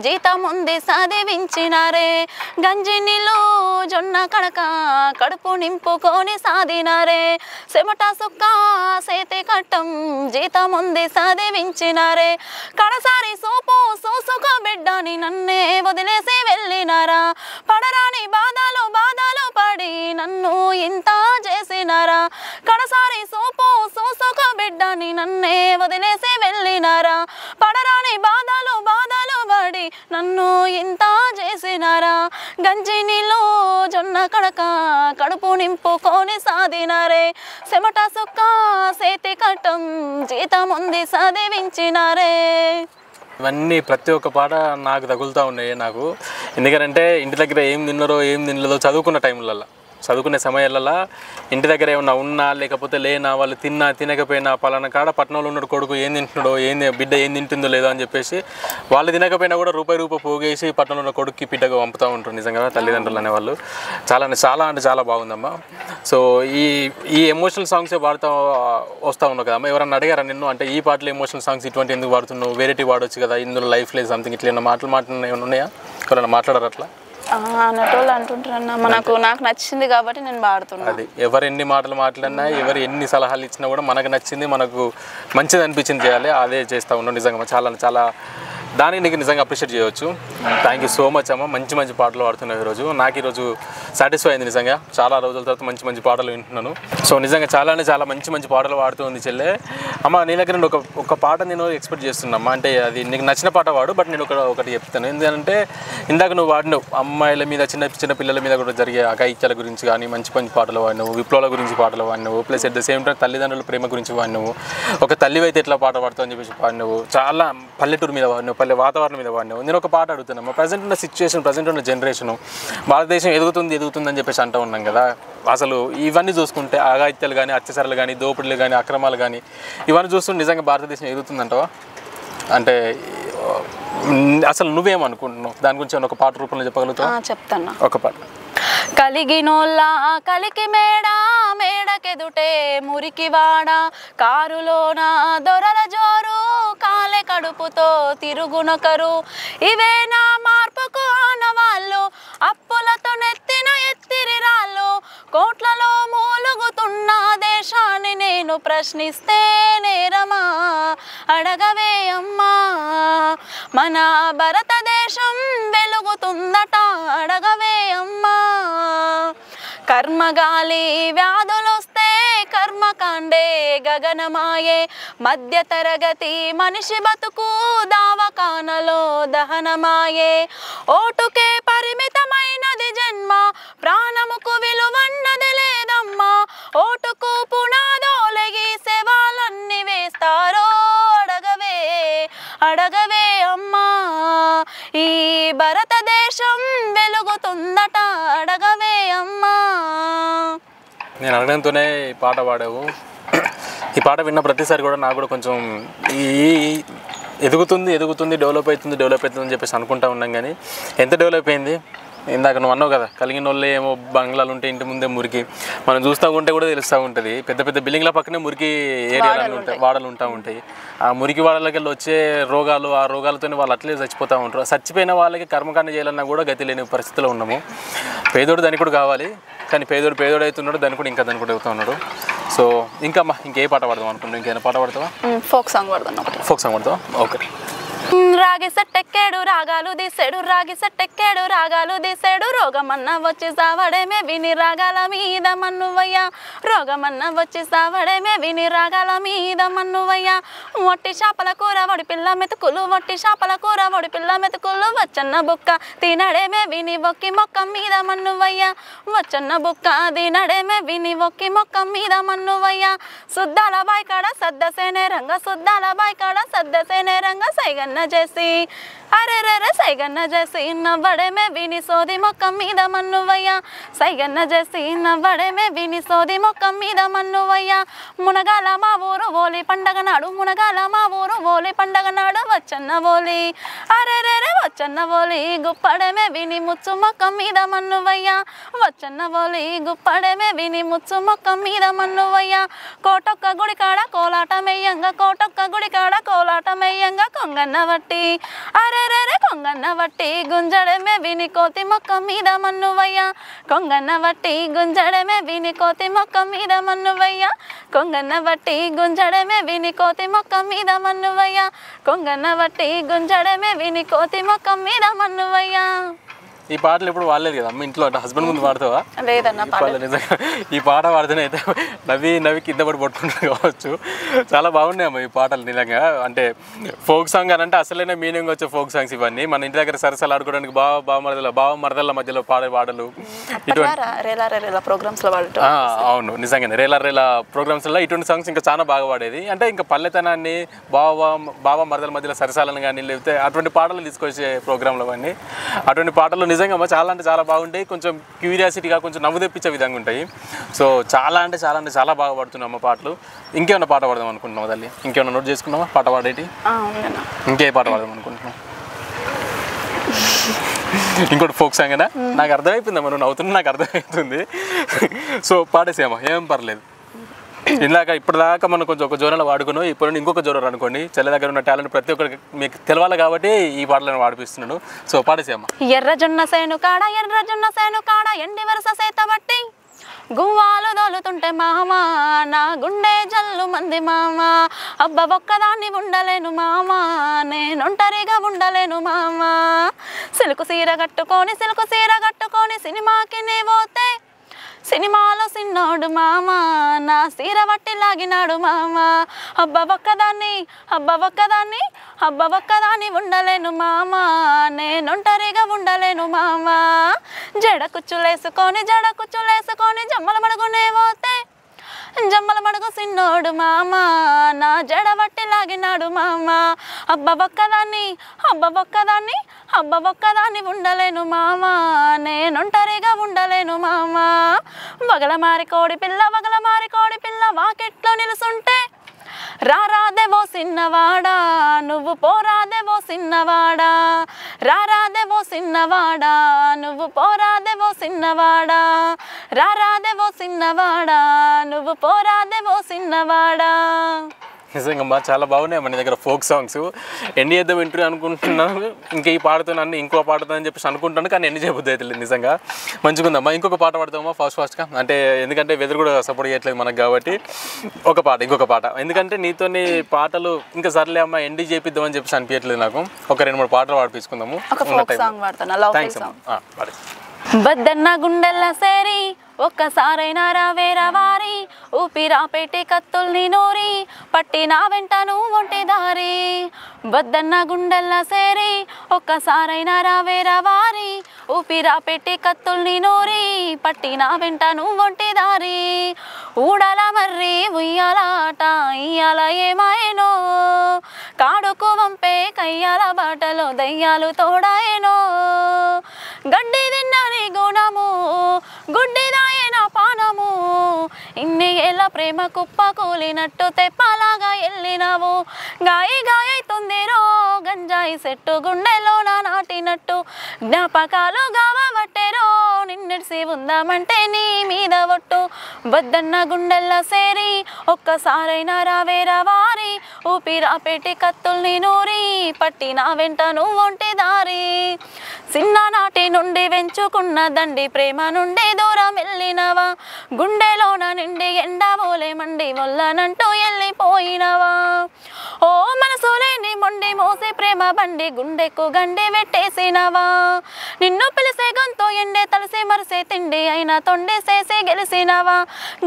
S1: జీతం ఉంది చదివించినారే. గంజి నీళ్ళు జొన్న కడక కడుపు నింపుకొని సాదినారే, చెమట సుక్క సేతి కట్టం జీతం ఉంది చదివించినారే. కడసారి సోపు సోసుక బిడ్డని నన్నే వదిలేసి వెళ్ళినారా, పడరాని బాధలు పడి నన్ను ఇంత చేసినారా. కడసారి సోపు సోసుక బిడ్డని నన్నే వదిలేసి వెళ్ళినారా, పడరాని బాధలు పడి నన్ను ఇంత చేసినారా. గంజి నీళ్ళు జొన్న కడక కడుపు నింపుకొని సాదినారే, చెమట సుక్క సేతి కట్టం జీతం ఉంది చదివించినారే.
S2: ఇవన్నీ ప్రతి ఒక్క పాట నాకు తగులుతూ ఉన్నాయి. నాకు ఎందుకంటే ఇంటి దగ్గర ఏం తినలేదో చదువుకున్న టైంలలో, చదువుకునే సమయాలలో ఇంటి దగ్గర ఏమన్నా ఉన్నా లేకపోతే లేనా, వాళ్ళు తినకపోయినా పలానా కాడ పట్టణంలో ఉన్న కొడుకు ఏం తింటున్నాడో, బిడ్డ ఏం తింటుందో లేదో అని చెప్పేసి వాళ్ళు తినకపోయినా కూడా రూపాయి పోగేసి పట్టణంలో ఉన్న కొడుక్కి పిట్టగా పంపుతూ ఉంటారు. నిజంగా తల్లిదండ్రులు అనేవాళ్ళు చాలా బాగుందమ్మా. సో ఈ ఎమోషనల్ సాంగ్సే పాడుతూ వస్తూ ఉన్నావు కదమ్మా. ఎవరన్నా అడిగారా నిన్ను అంటే ఈ పాటలు ఎమోషనల్ సాంగ్స్ ఇటువంటి ఎందుకు పాడుతున్నావు, వెరైటీ పాడవచ్చు కదా, ఇందులో లైఫ్ లేదు సంథింగ్ ఇట్లా ఏమన్నా మాటలు ఏమైనా ఉన్నాయా? ఎవరైనా మాట్లాడారు అట్లా?
S1: అన్నటోళ్ళు అంటుంటారన్న, నాకు నచ్చింది కాబట్టి నేను పాడుతున్నా.
S2: అది ఎవరు ఎన్ని మాటలు మాట్లాడినా, ఎవరు ఎన్ని సలహాలు ఇచ్చినా కూడా మనకు నచ్చింది, మనకు మంచిది అనిపించింది చేయాలి, అదే చేస్తూ ఉన్నాం. నిజంగా చాలా దానికి నీకు నిజంగా అప్రిషియేట్ చేయవచ్చు. థ్యాంక్ యూ సో మచ్ అమ్మ. మంచి పాటలు పాడుతున్నావు ఈరోజు. నాకు ఈరోజు సాటిస్ఫై అయింది నిజంగా. చాలా రోజుల తర్వాత మంచి పాటలు వింటున్నాను. సో నిజంగా చాలా మంచి పాటలు పాడుతూ ఉంది చెల్లె. అమ్మ నీ దగ్గర ఒక పాట నేను ఎక్స్పెక్ట్ చేస్తున్నామ్మా. అంటే అది నీకు నచ్చిన పాట వాడు, బట్ నేను ఒకటి చెప్తాను. ఎందుకంటే ఇందాక నువ్వు వాడినావు అమ్మాయిల మీద, చిన్న పిల్లల మీద కూడా జరిగే అఘాయిత్యాల గురించి కానీ మంచి పాటలు వాడినావు, విప్లవాల గురించి పాటలు వాడినావు, plus at the same time తల్లిదండ్రుల ప్రేమ గురించి వాడినావు, ఒక తల్లివి అయితే ఎట్లా పాట పాడతావు అని చెప్పేసి వాడినావు, చాలా పల్లెటూరు మీద వాడినావు, పల్లె వాతావరణం మీద వాడినావు. నేను ఒక పాట అడుగుతున్నాను. ప్రజెంట్ ఉన్న సిచ్యువేషన్, ప్రజెంట్ ఉన్న జనరేషను, భారతదేశం ఎదుగుతుంది అని చెప్పేసి అంటూ ఉన్నాం కదా. అసలు ఇవన్నీ చూసుకుంటే అఘాయిత్యాలు కానీ, అత్యాచారాలు కానీ, దోపిడీలు కానీ, అక్రమాలు కానీ ఇవన్నీ చూస్తుంటే నిజంగా భారతదేశం ఎదుగుతుందంటావా? అంటే అసలు నువ్వేమనుకుంటున్నావు దాని గురించి ఒక పాట రూపంలో చెప్పగలుగుతావా?
S1: చెప్తాను.
S2: ఒక పాట.
S1: కలిగినోళ్ళ కలికి మేడకెదుటే మురికి వాడ, కారులోన దొరల జోరు, కాలే కడుపుతో తిరుగునొకరు, ఇవే నా మార్పుకు ఆనవాళ్ళు, అప్పులతో నెత్తిన ఎత్తిరి రాళ్ళు, కోట్లలో మూలుగుతున్న దేశాన్ని నేను ప్రశ్నిస్తే నేరమా, అడగవే అమ్మా, మన భారతదేశం వెలుగుతుందట, అడగవే అమ్మా. కర్మగాలి వ్యాధులొస్తే కర్మకాండే గగనమాయే, మధ్య తరగతి మనిషి బతుకు దావకానలో దహనమాయే, ఓటుకే పరిమితమైనది జన్మ, ప్రాణముకు విలువన్నది లేదమ్మా, ఓటుకు పునాదోలగి సేవలన్నీ వేస్తారో, అడగవే అమ్మా, ఈ భారతదేశం వెలుగుతుందట, అడగవే అమ్మా.
S2: నేను అడగడంతోనే ఈ పాట పాడావు. ఈ పాట విన్న ప్రతిసారి కూడా నాకు కూడా కొంచెం ఎదుగుతుంది డెవలప్ అవుతుంది అని చెప్పేసి అనుకుంటా ఉన్నాం. కానీ ఎంత డెవలప్ అయింది? ఇందాక నువ్వు అన్నావు కదా, కలిగిన వాళ్ళే ఏమో బంగ్లాలు ఉంటే ఇంటి ముందే మురికి, మనం చూస్తూ ఉంటే కూడా తెలుస్తూ ఉంటుంది. పెద్ద బిల్డింగ్ల పక్కనే మురికి ఏరియాలు ఉంటాయి, వాడలు ఉంటాయి. ఆ మురికి వాడలకి వెళ్ళి వచ్చే రోగాలు, ఆ రోగాలతోనే వాళ్ళు అట్లే చచ్చిపోతూ ఉంటారు. చచ్చిపోయిన వాళ్ళకి కర్మకాండ చేయాలన్నా కూడా గతి లేని పరిస్థితిలో ఉన్నాము. పేదోడు ధనికుడు కావాలి, కానీ పేదోడు అవుతున్నాడు, ధనికుడు ఇంకా ధనికుడు అవుతూ ఉన్నాడు. సో ఇంకే పాట పాడదాం అనుకుంటున్నావు? ఇంకేమైనా పాట పాడతావా?
S1: ఫోక్ సాంగ్ పాడతావా?
S2: ఓకే.
S1: రాగి సెట్టెక్కేడు రాగాలు తీసేడు రాగి సెట్టెక్కేడు రాగాలు తీసేడు రోగమన్న వచ్చి సావడేమే విని రాగాల మీద మన్నువయ్యా రోగమన్న వచ్చి సావడేమే విని రాగాల మీద మన్నువయ్యా వట్టి చేపల కూర వడి పిల్ల మెతుకులు వట్టి చేపల కూర వడి పిల్ల మెతుకులు వచ్చన్న బుక్క తినడేమే విని ఒక్కి మొక్క మీద మన్నువయ్యా వచ్చన్న బుక్క తినడేమే విని ఒక్కి మొక్క మీద మన్నువయ్యా సుద్దాల బాయికాడ సద్దసేనే రంగ సుద్దాల బాయికాడ సద్దసేనే రంగ సైగన్న చేసి అరెరెరె సైగన్న చేసి నవ్వడమే విని సోది మొక్క మీద మన్నువయ్యా సైగన్న చేసి నవ్వడమే విని సోది మొక్క మీద మన్నువయ్యా మునగాల మా ఊరు ఓలి పండగ నాడు మునగాల మా ఊరు ఓలి పండగ నాడు వచ్చన్న ఓలి అరెరెరె వచ్చన్న ఓలి గుప్పడమే విని ముచ్చు మొక్క మీద మన్నువయ్యా వచ్చన్న ఓలి గుప్పడమే విని ముచ్చు మొక్క మీద మన్నువయ్యా కోటొక్క గుడి కాడ కోలాట మెయ్యంగా కోటొక్క గుడి కాడ కోలాట మెయ్యంగా కొంగన్న వట్టి అరెరెరె కొంగన్న వట్టి గుంజడమే విని కోతి మొక్క మీద మన్నువయ్యా కొంగన్న వట్టి గుంజడమే విని కోతి మొక్క మీద మన్నువయ్యా కొంగన్న వట్టి గుంజడమే విని కోతి మొక్క మీద మన్నువయ్యా కొంగన్న వట్టి గుంజడమే విని కోతి మొక్క మీద మన్నువయ్యా.
S2: ఈ పాటలు ఎప్పుడు వాడలేదు కదా అమ్మ ఇంట్లో హస్బెండ్ ముందు పాడతావా?
S1: లేదన్నా
S2: నిజంగా ఈ పాట పాడితేనే అయితే నవ్వి కింద పడి పట్టుకుంటారు కావచ్చు. చాలా బాగున్నాయి అమ్మ ఈ పాటలు నిజంగా. అంటే ఫోక్ సాంగ్ అని అంటే అసలైన మీనింగ్ వచ్చే ఫోక్ సాంగ్స్ ఇవన్నీ. మన ఇంటి దగ్గర సరసాలు ఆడుకోవడానికి బావ మరదల మధ్యలో పాడే పాటలు
S1: ప్రోగ్రామ్స్ లో
S2: అవును నిజంగానే రేలా ప్రోగ్రామ్స్ లో ఇటువంటి సాంగ్స్ ఇంకా చాలా బాగా పాడేది. అంటే ఇంకా పల్లెతనాన్ని బావ మరదల మధ్యలో సరసాలను కానీ లేకపోతే అటువంటి పాటలు తీసుకొచ్చే ప్రోగ్రాంలు అవన్నీ. అటువంటి పాటలు నిజంగా చాలా అంటే చాలా బాగుంటాయి. కొంచెం క్యూరియాసిటీగా కొంచెం నవ్వు తెప్పించే విధంగా ఉంటాయి. సో చాలా అంటే చాలా బాగా పాడుతున్నాం అమ్మ పాటలు. ఇంకేమన్నా పాట పాడదాం అనుకుంటున్నావు తల్లి? ఇంకేమన్నా నోట్ చేసుకున్నావా పాట పాడేటి? ఇంకే పాట పాడదాం అనుకుంటున్నావు? ఇంకోటి ఫోక్ సాంగ్ అయినా నాకు అర్థమైపోయిందమ్మా, నువ్వు నవ్వుతున్నా నాకు అర్థమవుతుంది. సో పాడేసేమా ఏం పర్లేదు. ఇప్పటిదాకా మనం కొంచెం ఒక జోనలో వాడుకున్నాం, ఇప్పుడు ఇంకొక జోనర్ అనుకోండి. చెల్లె దగ్గర ఉన్న టాలెంట్ ప్రతి ఒక్కరికి మీకు తెలవాలి కాబట్టి ఈ పాటలను వాడిపిస్తున్నాను. సో పాడేసేమ్మా.
S1: ఎర్రజొన్న సేను కాడ ఎండి వరస సేత బట్టి గువ్వాలు దోలుతుంటే మామ నా గుండె జల్లు మంది మామ అబ్బ ఒక్కదాన్ని ఉండలేను మామ నేనొంటరిగా ఉండలేను మామ సిలుకు సీర కట్టుకొని సినిమాకి నే పోతే సినిమాలో సిన్నోడు మామ నా సీర వట్టి లాగినాడు మామ అబ్బ ఒక్కదాన్ని ఉండలేను మామ నేనొంటరిగా ఉండలేను మామ జడ కుచ్చులేసుకొని జమ్మల మడుగునే పోతే జమ్మల మడుగు సిన్నోడు మామ నా జడ వట్టి లాగినాడు మామ అబ్బ ఒక్కదాన్ని ఉండలేను మామ నేనొంటరిగా ఉండలేను మామ వగలమారి కోడి పిల్ల వాకెట్లో నిలుసుంటే రారాదేవో సిన్నవాడా నువ్వు పోరాదేవో సిన్నవాడా రారాదేవో సిన్నవాడా నువ్వు పోరాదేవో సిన్నవాడా రారాదేవో సిన్నవాడా నువ్వు పోరాదేవో సిన్నవాడా.
S2: నిజంగా చాలా బాగున్నాయి మన దగ్గర ఫోక్ సాంగ్స్. ఎన్ని చేద్దాం ఇంటర్వ్యూ అనుకుంటున్నాను, ఇంకా ఈ పాడుతున్నాను ఇంకో పాడుతానని చెప్పేసి అనుకుంటాను, కానీ ఎన్ని చేయబుద్ధి అయితే నిజంగా మంచిగా ఉందమ్మా. ఇంకొక పాట పాడతామా ఫాస్ట్గా? అంటే ఎందుకంటే వెదర్ కూడా సపోర్ట్ చేయట్లేదు మనకు కాబట్టి ఇంకొక పాట ఎందుకంటే నీతో పాటలు ఇంకా సర్లే అమ్మా ఎండి చేపిద్దామని చెప్పేసి అనిపించట్లేదు నాకు. ఒక 2-3 పాటలు పాడిపించుకుందాము.
S1: బద్దన్న గుండెల్ల సేరి ఒక్కసారైనా రావేరా వారి ఊపిరా పెట్టి కత్తుల్ని నూరి పట్టినా వెంటను ఒంటి దారి బద్దన్న గుండెల్ల సేరి ఒక్కసారైనా రావేరా వారి ఊపిరా పెట్టి కత్తుల్ని నూరి పట్టినా వెంటను ఒంటి దారి ఊడల మర్రి ఉయ్యాలాట ఇయ్యాల ఏమాయనో కాడుకు వంపే కయ్యాల బాటలో దయ్యాలు తోడాయనో గడ్డి తిన్నని గుణము గుడ్డిదాయన పానము ఇన్ని ఏళ్ళ ప్రేమ కుప్ప కూలినట్టు తెప్పలాగా వెళ్ళినావు గాయతుందిరో గంజాయి చెట్టు గుండెలోన నాటినట్టు జ్ఞాపకాలు గావబట్టెరో నిన్నెడిసి ఉందామంటే నీ మీద ఒట్టు బద్దన్న గుండెల్ల సేరి ఒక్కసారైనా రావేరా వారి ఊపిరా పెట్టి కత్తుల్ని నూరి పట్టినా వెంట నువ్వు ఒంటి దారి చిన్ననాటి నుండి వెంచుకున్న దండి ప్రేమ నుండి దూరం వెళ్ళినవా గుండెలోన నిండి ఎండబోలే మండి వల్లనంటూ వెళ్ళిపోయినవా ఓ మనసులేని మొండి మోసే ప్రేమ బండి గుండెకు గండి పెట్టేసినవా నిన్ను పిలిసే గొంతు ఎండే తలసి మరిసే తిండి అయినా తొండేసేసి గెలిసినవా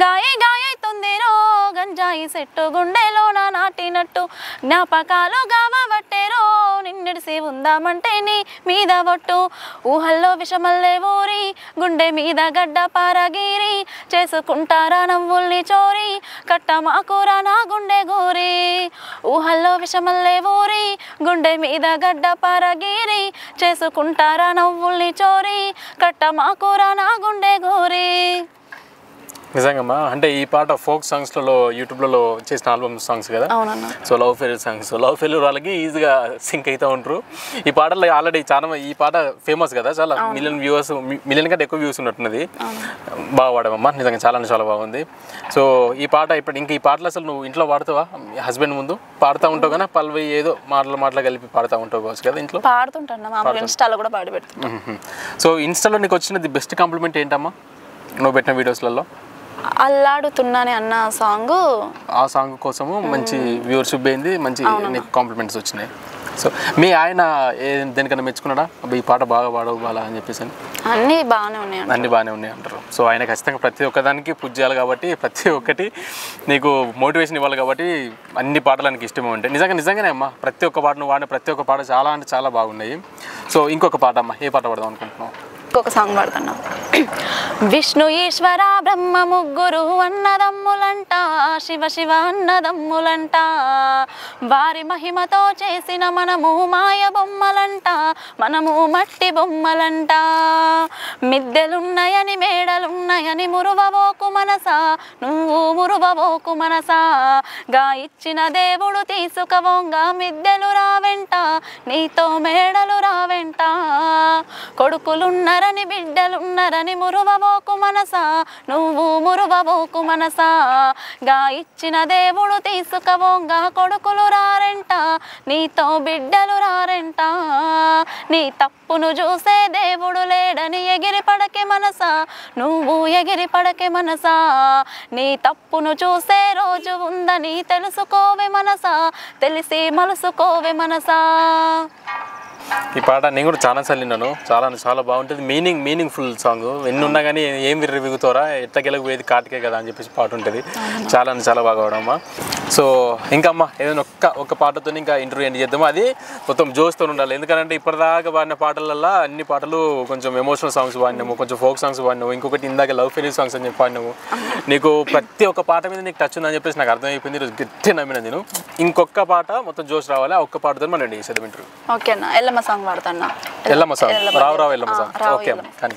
S1: గాయైతుందిరో గంజాయి చెట్టు గుండెలో నా నాటినట్టు జ్ఞాపకాలు గావట్టేరో నిన్నడిసి ఉందామంటే నీ మీద ఒట్టు ఊహల్లో విషమల్లే ఊరి గుండె మీద గడ్డ పారగిరి చేసుకుంటారా నవ్వుల్ని చోరి కట్టమాకురా నా గుండె గోరి ఊహల్లో విషమల్లే ఊరి గుండె మీద గడ్డ పారగిరి చేసుకుంటారా నవ్వుల్ని చోరి కట్టమాకురా నా గుండె గోరి
S2: నిజంగా అంటే ఈ పాట ఫోక్ సాంగ్స్లలో యూట్యూబ్లలో చేసిన ఆల్బమ్ సాంగ్స్ కదా so love failure songs love failure వాళ్ళకి ఈజీగా సింక్ అవుతూ ఉంటారు ఈ పాటలో ఆల్రెడీ చాలా ఈ పాట ఫేమస్ కదా చాలా మిలియన్ కంటే ఎక్కువ వ్యూస్ ఉన్నట్టున్నది బాగా పాడామమ్మా నిజంగా చాలా బాగుంది సో ఈ పాట ఇప్పుడు ఇంకా ఈ పాటలు అసలు నువ్వు ఇంట్లో పాడుతావా హస్బెండ్ ముందు పాడుతూ ఉంటావు కానీ పల్లవి ఏదో మాటలు కలిపి పాడుతూ ఉంటావు కావచ్చు కదా ఇంట్లో
S1: పాడుతుంటాను ఇన్స్టాలో కూడా పాడి పెడుతుంటాను
S2: సో ఇన్స్టాలో నీకు వచ్చినది బెస్ట్ కాంప్లిమెంట్ ఏంటమ్మా నువ్వు పెట్టిన వీడియోస్లలో
S1: అల్లాడుతున్నానే అన్న సాంగ్
S2: ఆ సాంగ్ కోసము మంచి వ్యూవర్షిప్ అయింది మంచి కాంప్లిమెంట్స్ వచ్చినాయి సో మీ ఆయన దేనికన్నా మెచ్చుకున్నాడా ఈ పాట బాగా పాడవు బాగా అని చెప్పేసి
S1: అన్నీ బాగానే ఉన్నాయి
S2: అంటారు సో ఆయన ఖచ్చితంగా ప్రతి ఒక్కదానికి పూజ చేయాలి కాబట్టి ప్రతి ఒక్కటి నీకు మోటివేషన్ ఇవ్వాలి కాబట్టి అన్ని పాటలు ఆయనకి ఇష్టమే ఉంటాయి నిజంగానే అమ్మా ప్రతి ఒక్క పాటను వాడిన ప్రతి ఒక్క పాట చాలా అంటే చాలా బాగున్నాయి సో ఇంకొక పాట అమ్మా ఏ పాట పాడదాం అనుకుంటున్నావు
S1: ఇంకొక సాంగ్ పాడుతున్నా విష్ణు ఈశ్వర బ్రహ్మ ముగ్గురు అన్నదమ్ములంట శివ అన్నదమ్ములంట వారి మహిమతో చేసిన మనము మాయ బొమ్మలంట మనము మట్టి బొమ్మలంట మిద్దెలున్నాయని మేడలున్నాయని మురువవోకు మనసా నువ్వు మురువవోకు మనసా గా ఇచ్చిన దేవుడు తీసుకవోంగా మిద్దెలు రావెంట నీతో మేడలు రావెంట కొడుకులున్నారని బిడ్డలున్నారని మురువవోకు మనసా నువ్వు మురువవోకు మనసా గా ఇచ్చిన దేవుడు తీసుకవోంగా కొడుకులు రారెంట నీతో బిడ్డలు రారెంట నీ తప్పును చూసే దేవుడు లేడని ఎగిరి పడకే మనసా నువ్వు ఎగిరి పడకే మనసా నీ తప్పును చూసే రోజు ఉందని తెలుసుకోవే మనసా తెలిసి మలుసుకోవే మనసా
S2: ఈ పాట నేను కూడా చాలాసార్లు విన్నాను చాలా బాగుంటుంది మీనింగ్ఫుల్ సాంగ్ ఎన్ని ఉన్నా కానీ ఏం విరుగుతారా ఎట్లా గెలకపోయేది కాటికే కదా అని చెప్పేసి పాట ఉంటుంది చాలా బాగా పాడమ్మా సో ఇంకా అమ్మా ఏదైనా ఒక్క పాటతో ఇంకా ఇంటర్వ్యూ ఎండ్ చేద్దాము అది మొత్తం జోస్తో ఉండాలి ఎందుకంటే ఇప్పటిదాకా పాడిన పాటలల్లో అన్ని పాటలు కొంచెం ఎమోషనల్ సాంగ్స్ పాడినాము కొంచెం ఫోక్ సాంగ్స్ పాడినాము ఇంకొకటి ఇందాక లవ్ ఫెయిల్యూర్ సాంగ్స్ అని చెప్పి పాడినాము నీకు ప్రతి ఒక్క పాట మీద నీకు టచ్ ఉందని చెప్పేసి నాకు అర్థమైపోయింది ఈరోజు గట్టి నమ్మిన నేను ఇంకొక పాట మొత్తం జోష్ రావాలి ఆ ఒక్క పాటతో మనం రెడీ చేసేద్దాం ఇంటర్వ్యూ
S1: ఓకేనా ఎల్లమ్మ సాంగ్ పాడుతున్నా
S2: ఎల్లమ్మ సాంగ్ రావు ఎల్లమ్మ సాంగ్ ఓకే అమ్మ కానీ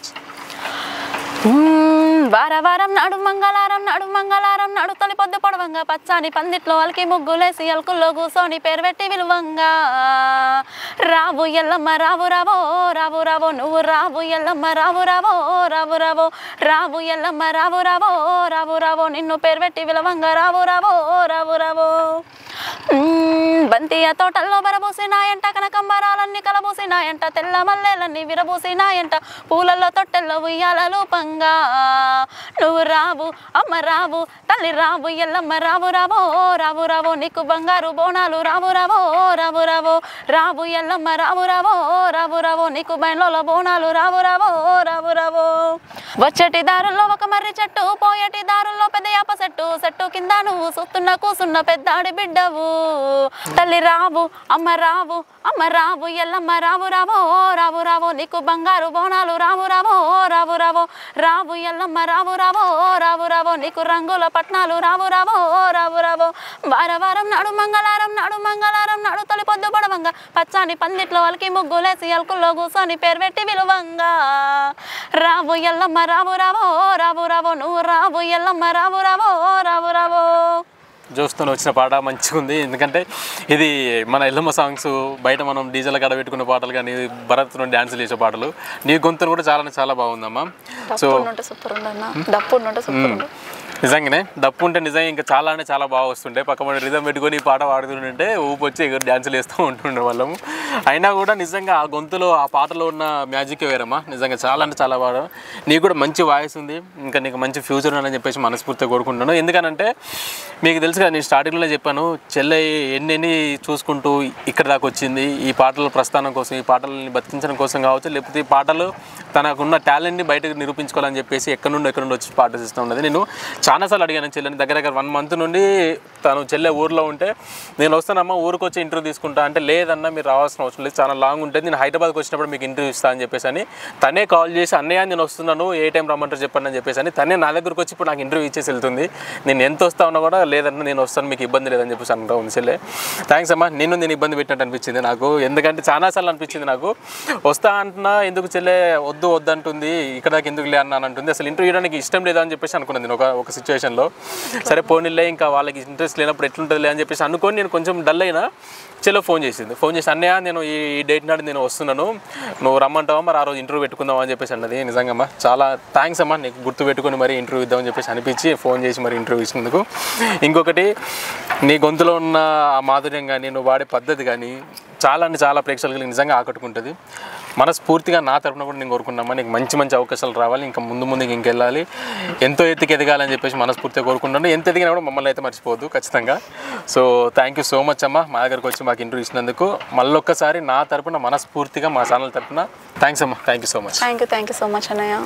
S1: వారం నాడు మంగళవారం నాడు తొలి పొద్దు పొడవంగా పచ్చాని పందిట్లో అలికి ముగ్గులేసి అలుకుల్లో కూసోని పేరు పెట్టి విలువంగా రావు ఎల్లమ్మ రావు నువ్వు రావు ఎల్లమ్మ రావు ఎల్లమ్మ రావు నిన్ను పేరు పెట్టి విలువంగా రావు బంతియ తోటల్లో బరబూసినాయంట కనకంబరాలన్నీ కలబూసినాయంట తెల్ల మల్లెలన్నీ విరబూసినాయంట పూలల్లో తొట్టెల్లో ఉయ్యాలలు పంగా నువ్వు రావు అమ్మ రావు తల్లి రావు ఎల్లమ్మ రావు నీకు బంగారు బోనాలు రావు ఎల్లమ్మ రావు నీకు బయలులో బోనాలు రావు వచ్చేటి దారుల్లో ఒక మర్రి చెట్టు పోయేటి దారుల్లో పెద్ద యాప చెట్టు కింద నువ్వు చూస్తున్న కూసున్న పెద్దాడి బిడ్డవు తల్లి రావు అమ్మ రావు ఎల్లమ్మ రావు నీకు బంగారు బోనాలు రావు ఎల్లమ్మ రావు నీకు రంగుల పట్నాలు రావు వారం నాడు మంగళవారం నాడు తొలి పొద్దు పొడవంగా పచ్చాని పందిట్లో అలికి ముగ్గులేసి అలుకుల్లో కూసోని పేరు పెట్టి విలువంగా రావు ఎల్లమ్మ రావు నువ్వు రావు ఎల్లమ్మ రావు
S2: జోస్తో వచ్చిన పాట మంచిగా ఉంది ఎందుకంటే ఇది మన ఎల్లమ్మ సాంగ్స్ బయట మనం డీజేల కాడ పెట్టుకున్న పాటలు కానీ భరత్లో డ్యాన్సులు చేసే పాటలు నీ గొంతులు కూడా చాలా బాగుందమ్మా సో నిజంగానే డప్పు ఉంటే నిజంగా ఇంకా చాలా అంటే చాలా బాగా వస్తుండే పక్క రిధం పెట్టుకొని ఈ పాట పాడుతుంటే ఊపు వచ్చి ఎగురు డ్యాన్సులు వేస్తూ ఉంటుండే వాళ్ళము. అయినా కూడా నిజంగా ఆ గొంతులో ఆ పాటలో ఉన్న మ్యాజిక్ వేరమ్మా. నిజంగా చాలా అంటే చాలా బాగా. నీకు కూడా మంచి వాయిస్ ఉంది, ఇంకా నీకు మంచి ఫ్యూచర్ అని చెప్పేసి మనస్ఫూర్తిగా కోరుకుంటున్నాను. ఎందుకనంటే మీకు తెలుసు కదా, నేను స్టార్టింగ్లో చెప్పాను చెల్లె ఎన్ని చూసుకుంటూ ఇక్కడ దాకా వచ్చింది. ఈ పాటల ప్రస్థానం కోసం, ఈ పాటలని బతికించడం కోసం కావచ్చు, లేకపోతే ఈ పాటలు తనకున్న టాలెంట్ని బయటకు నిరూపించుకోవాలని చెప్పేసి ఎక్కడి నుండి వచ్చి పాట చేస్తూ ఉన్నది. నేను చాలాసార్లు అడిగాను చెల్లెని, దగ్గర 1 month నుండి తను చెల్లె ఊర్లో ఉంటే నేను వస్తానమ్మా ఊరికి వచ్చి ఇంటర్వ్యూ తీసుకుంటా అంటే, లేదన్నా మీరు రావాల్సిన అవసరం లేదు, చాలా లాంగ్ ఉంటుంది, నేను హైదరాబాద్కి వచ్చినప్పుడు మీకు ఇంటర్వ్యూ ఇస్తాను అని చెప్పేసి అని తనే కాల్ చేసి, అన్నయ్య నేను వస్తున్నాను ఏ టైం రమ్మంటారు చెప్పండి అని చెప్పేసి అని తనే నా దగ్గరకు వచ్చి ఇప్పుడు నాకు ఇంటర్వ్యూ ఇచ్చేసి వెళ్తుంది. నేను ఎంత వస్తా ఉన్నా కూడా లేదన్నా నేను వస్తాను మీకు ఇబ్బంది లేదని చెప్పేసి అంటూ ఉంది చెల్లె. థ్యాంక్స్ అమ్మా. నేను ఇబ్బంది పెట్టినట్టు అనిపించింది నాకు, ఎందుకంటే చాలాసార్లు అనిపించింది నాకు, వస్తా అంటున్నా ఎందుకు చెల్లె వద్దు అంటుంది, ఇక్కడ దాకా ఎందుకు లే అన్నాను అంటుంది, అసలు ఇంటర్వ్యూ చేయడానికి ఇష్టం లేదా అని చెప్పేసి అనుకున్నాను నేను ఒక సిచ్యువేషన్లో. సరే పోనీలే ఇంకా వాళ్ళకి ఇంట్రెస్ట్ లేనప్పుడు ఎట్లుంటుంది అని చెప్పేసి అనుకొని నేను కొంచెం డల్ అయినా చెల్లో ఫోన్ చేసి అన్నయ్య నేను ఈ డేట్ నాడు నేను వస్తున్నాను, నువ్వు రమ్మంటావా మరి ఆ రోజు ఇంటర్వ్యూ పెట్టుకుందాం అని చెప్పేసి అన్నది. నిజంగా చాలా థ్యాంక్స్ అమ్మా, నీకు గుర్తు పెట్టుకొని మరి ఇంటర్వ్యూ ఇద్దామని చెప్పేసి అనిపించి ఫోన్ చేసి మరి ఇంటర్వ్యూ ఇచ్చినందుకు. ఇంకొకటి, నీ గొంతులో ఉన్న ఆ మాధుర్యం కానీ నువ్వు వాడే పద్ధతి కానీ చాలా అంటే చాలా ప్రేక్షకులకి నిజంగా ఆకట్టుకుంటుంది. మనస్ఫూర్తిగా నా తరఫున కూడా నేను కోరుకున్నామా, నీకు మంచి అవకాశాలు రావాలి, ఇంకా ముందుకు ఇంకెళ్ళాలి, ఎంతో ఎత్తుకి ఎదగాలని చెప్పేసి మనస్ఫూర్తిగా కోరుకుంటున్నాను. ఎంత ఎదిగినా కూడా మమ్మల్ని అయితే మర్చిపోవద్దు ఖచ్చితంగా. So thank you so much అమ్మా, మా దగ్గరకు వచ్చి మాకు ఇంటర్వ్యూ ఇచ్చినందుకు. మళ్ళొక్కసారి నా తరఫున మనస్ఫూర్తిగా మా ఛానల్ తరఫున థ్యాంక్స్ అమ్మా. Thank you so much.
S1: Thank you so much అన్నయ్య.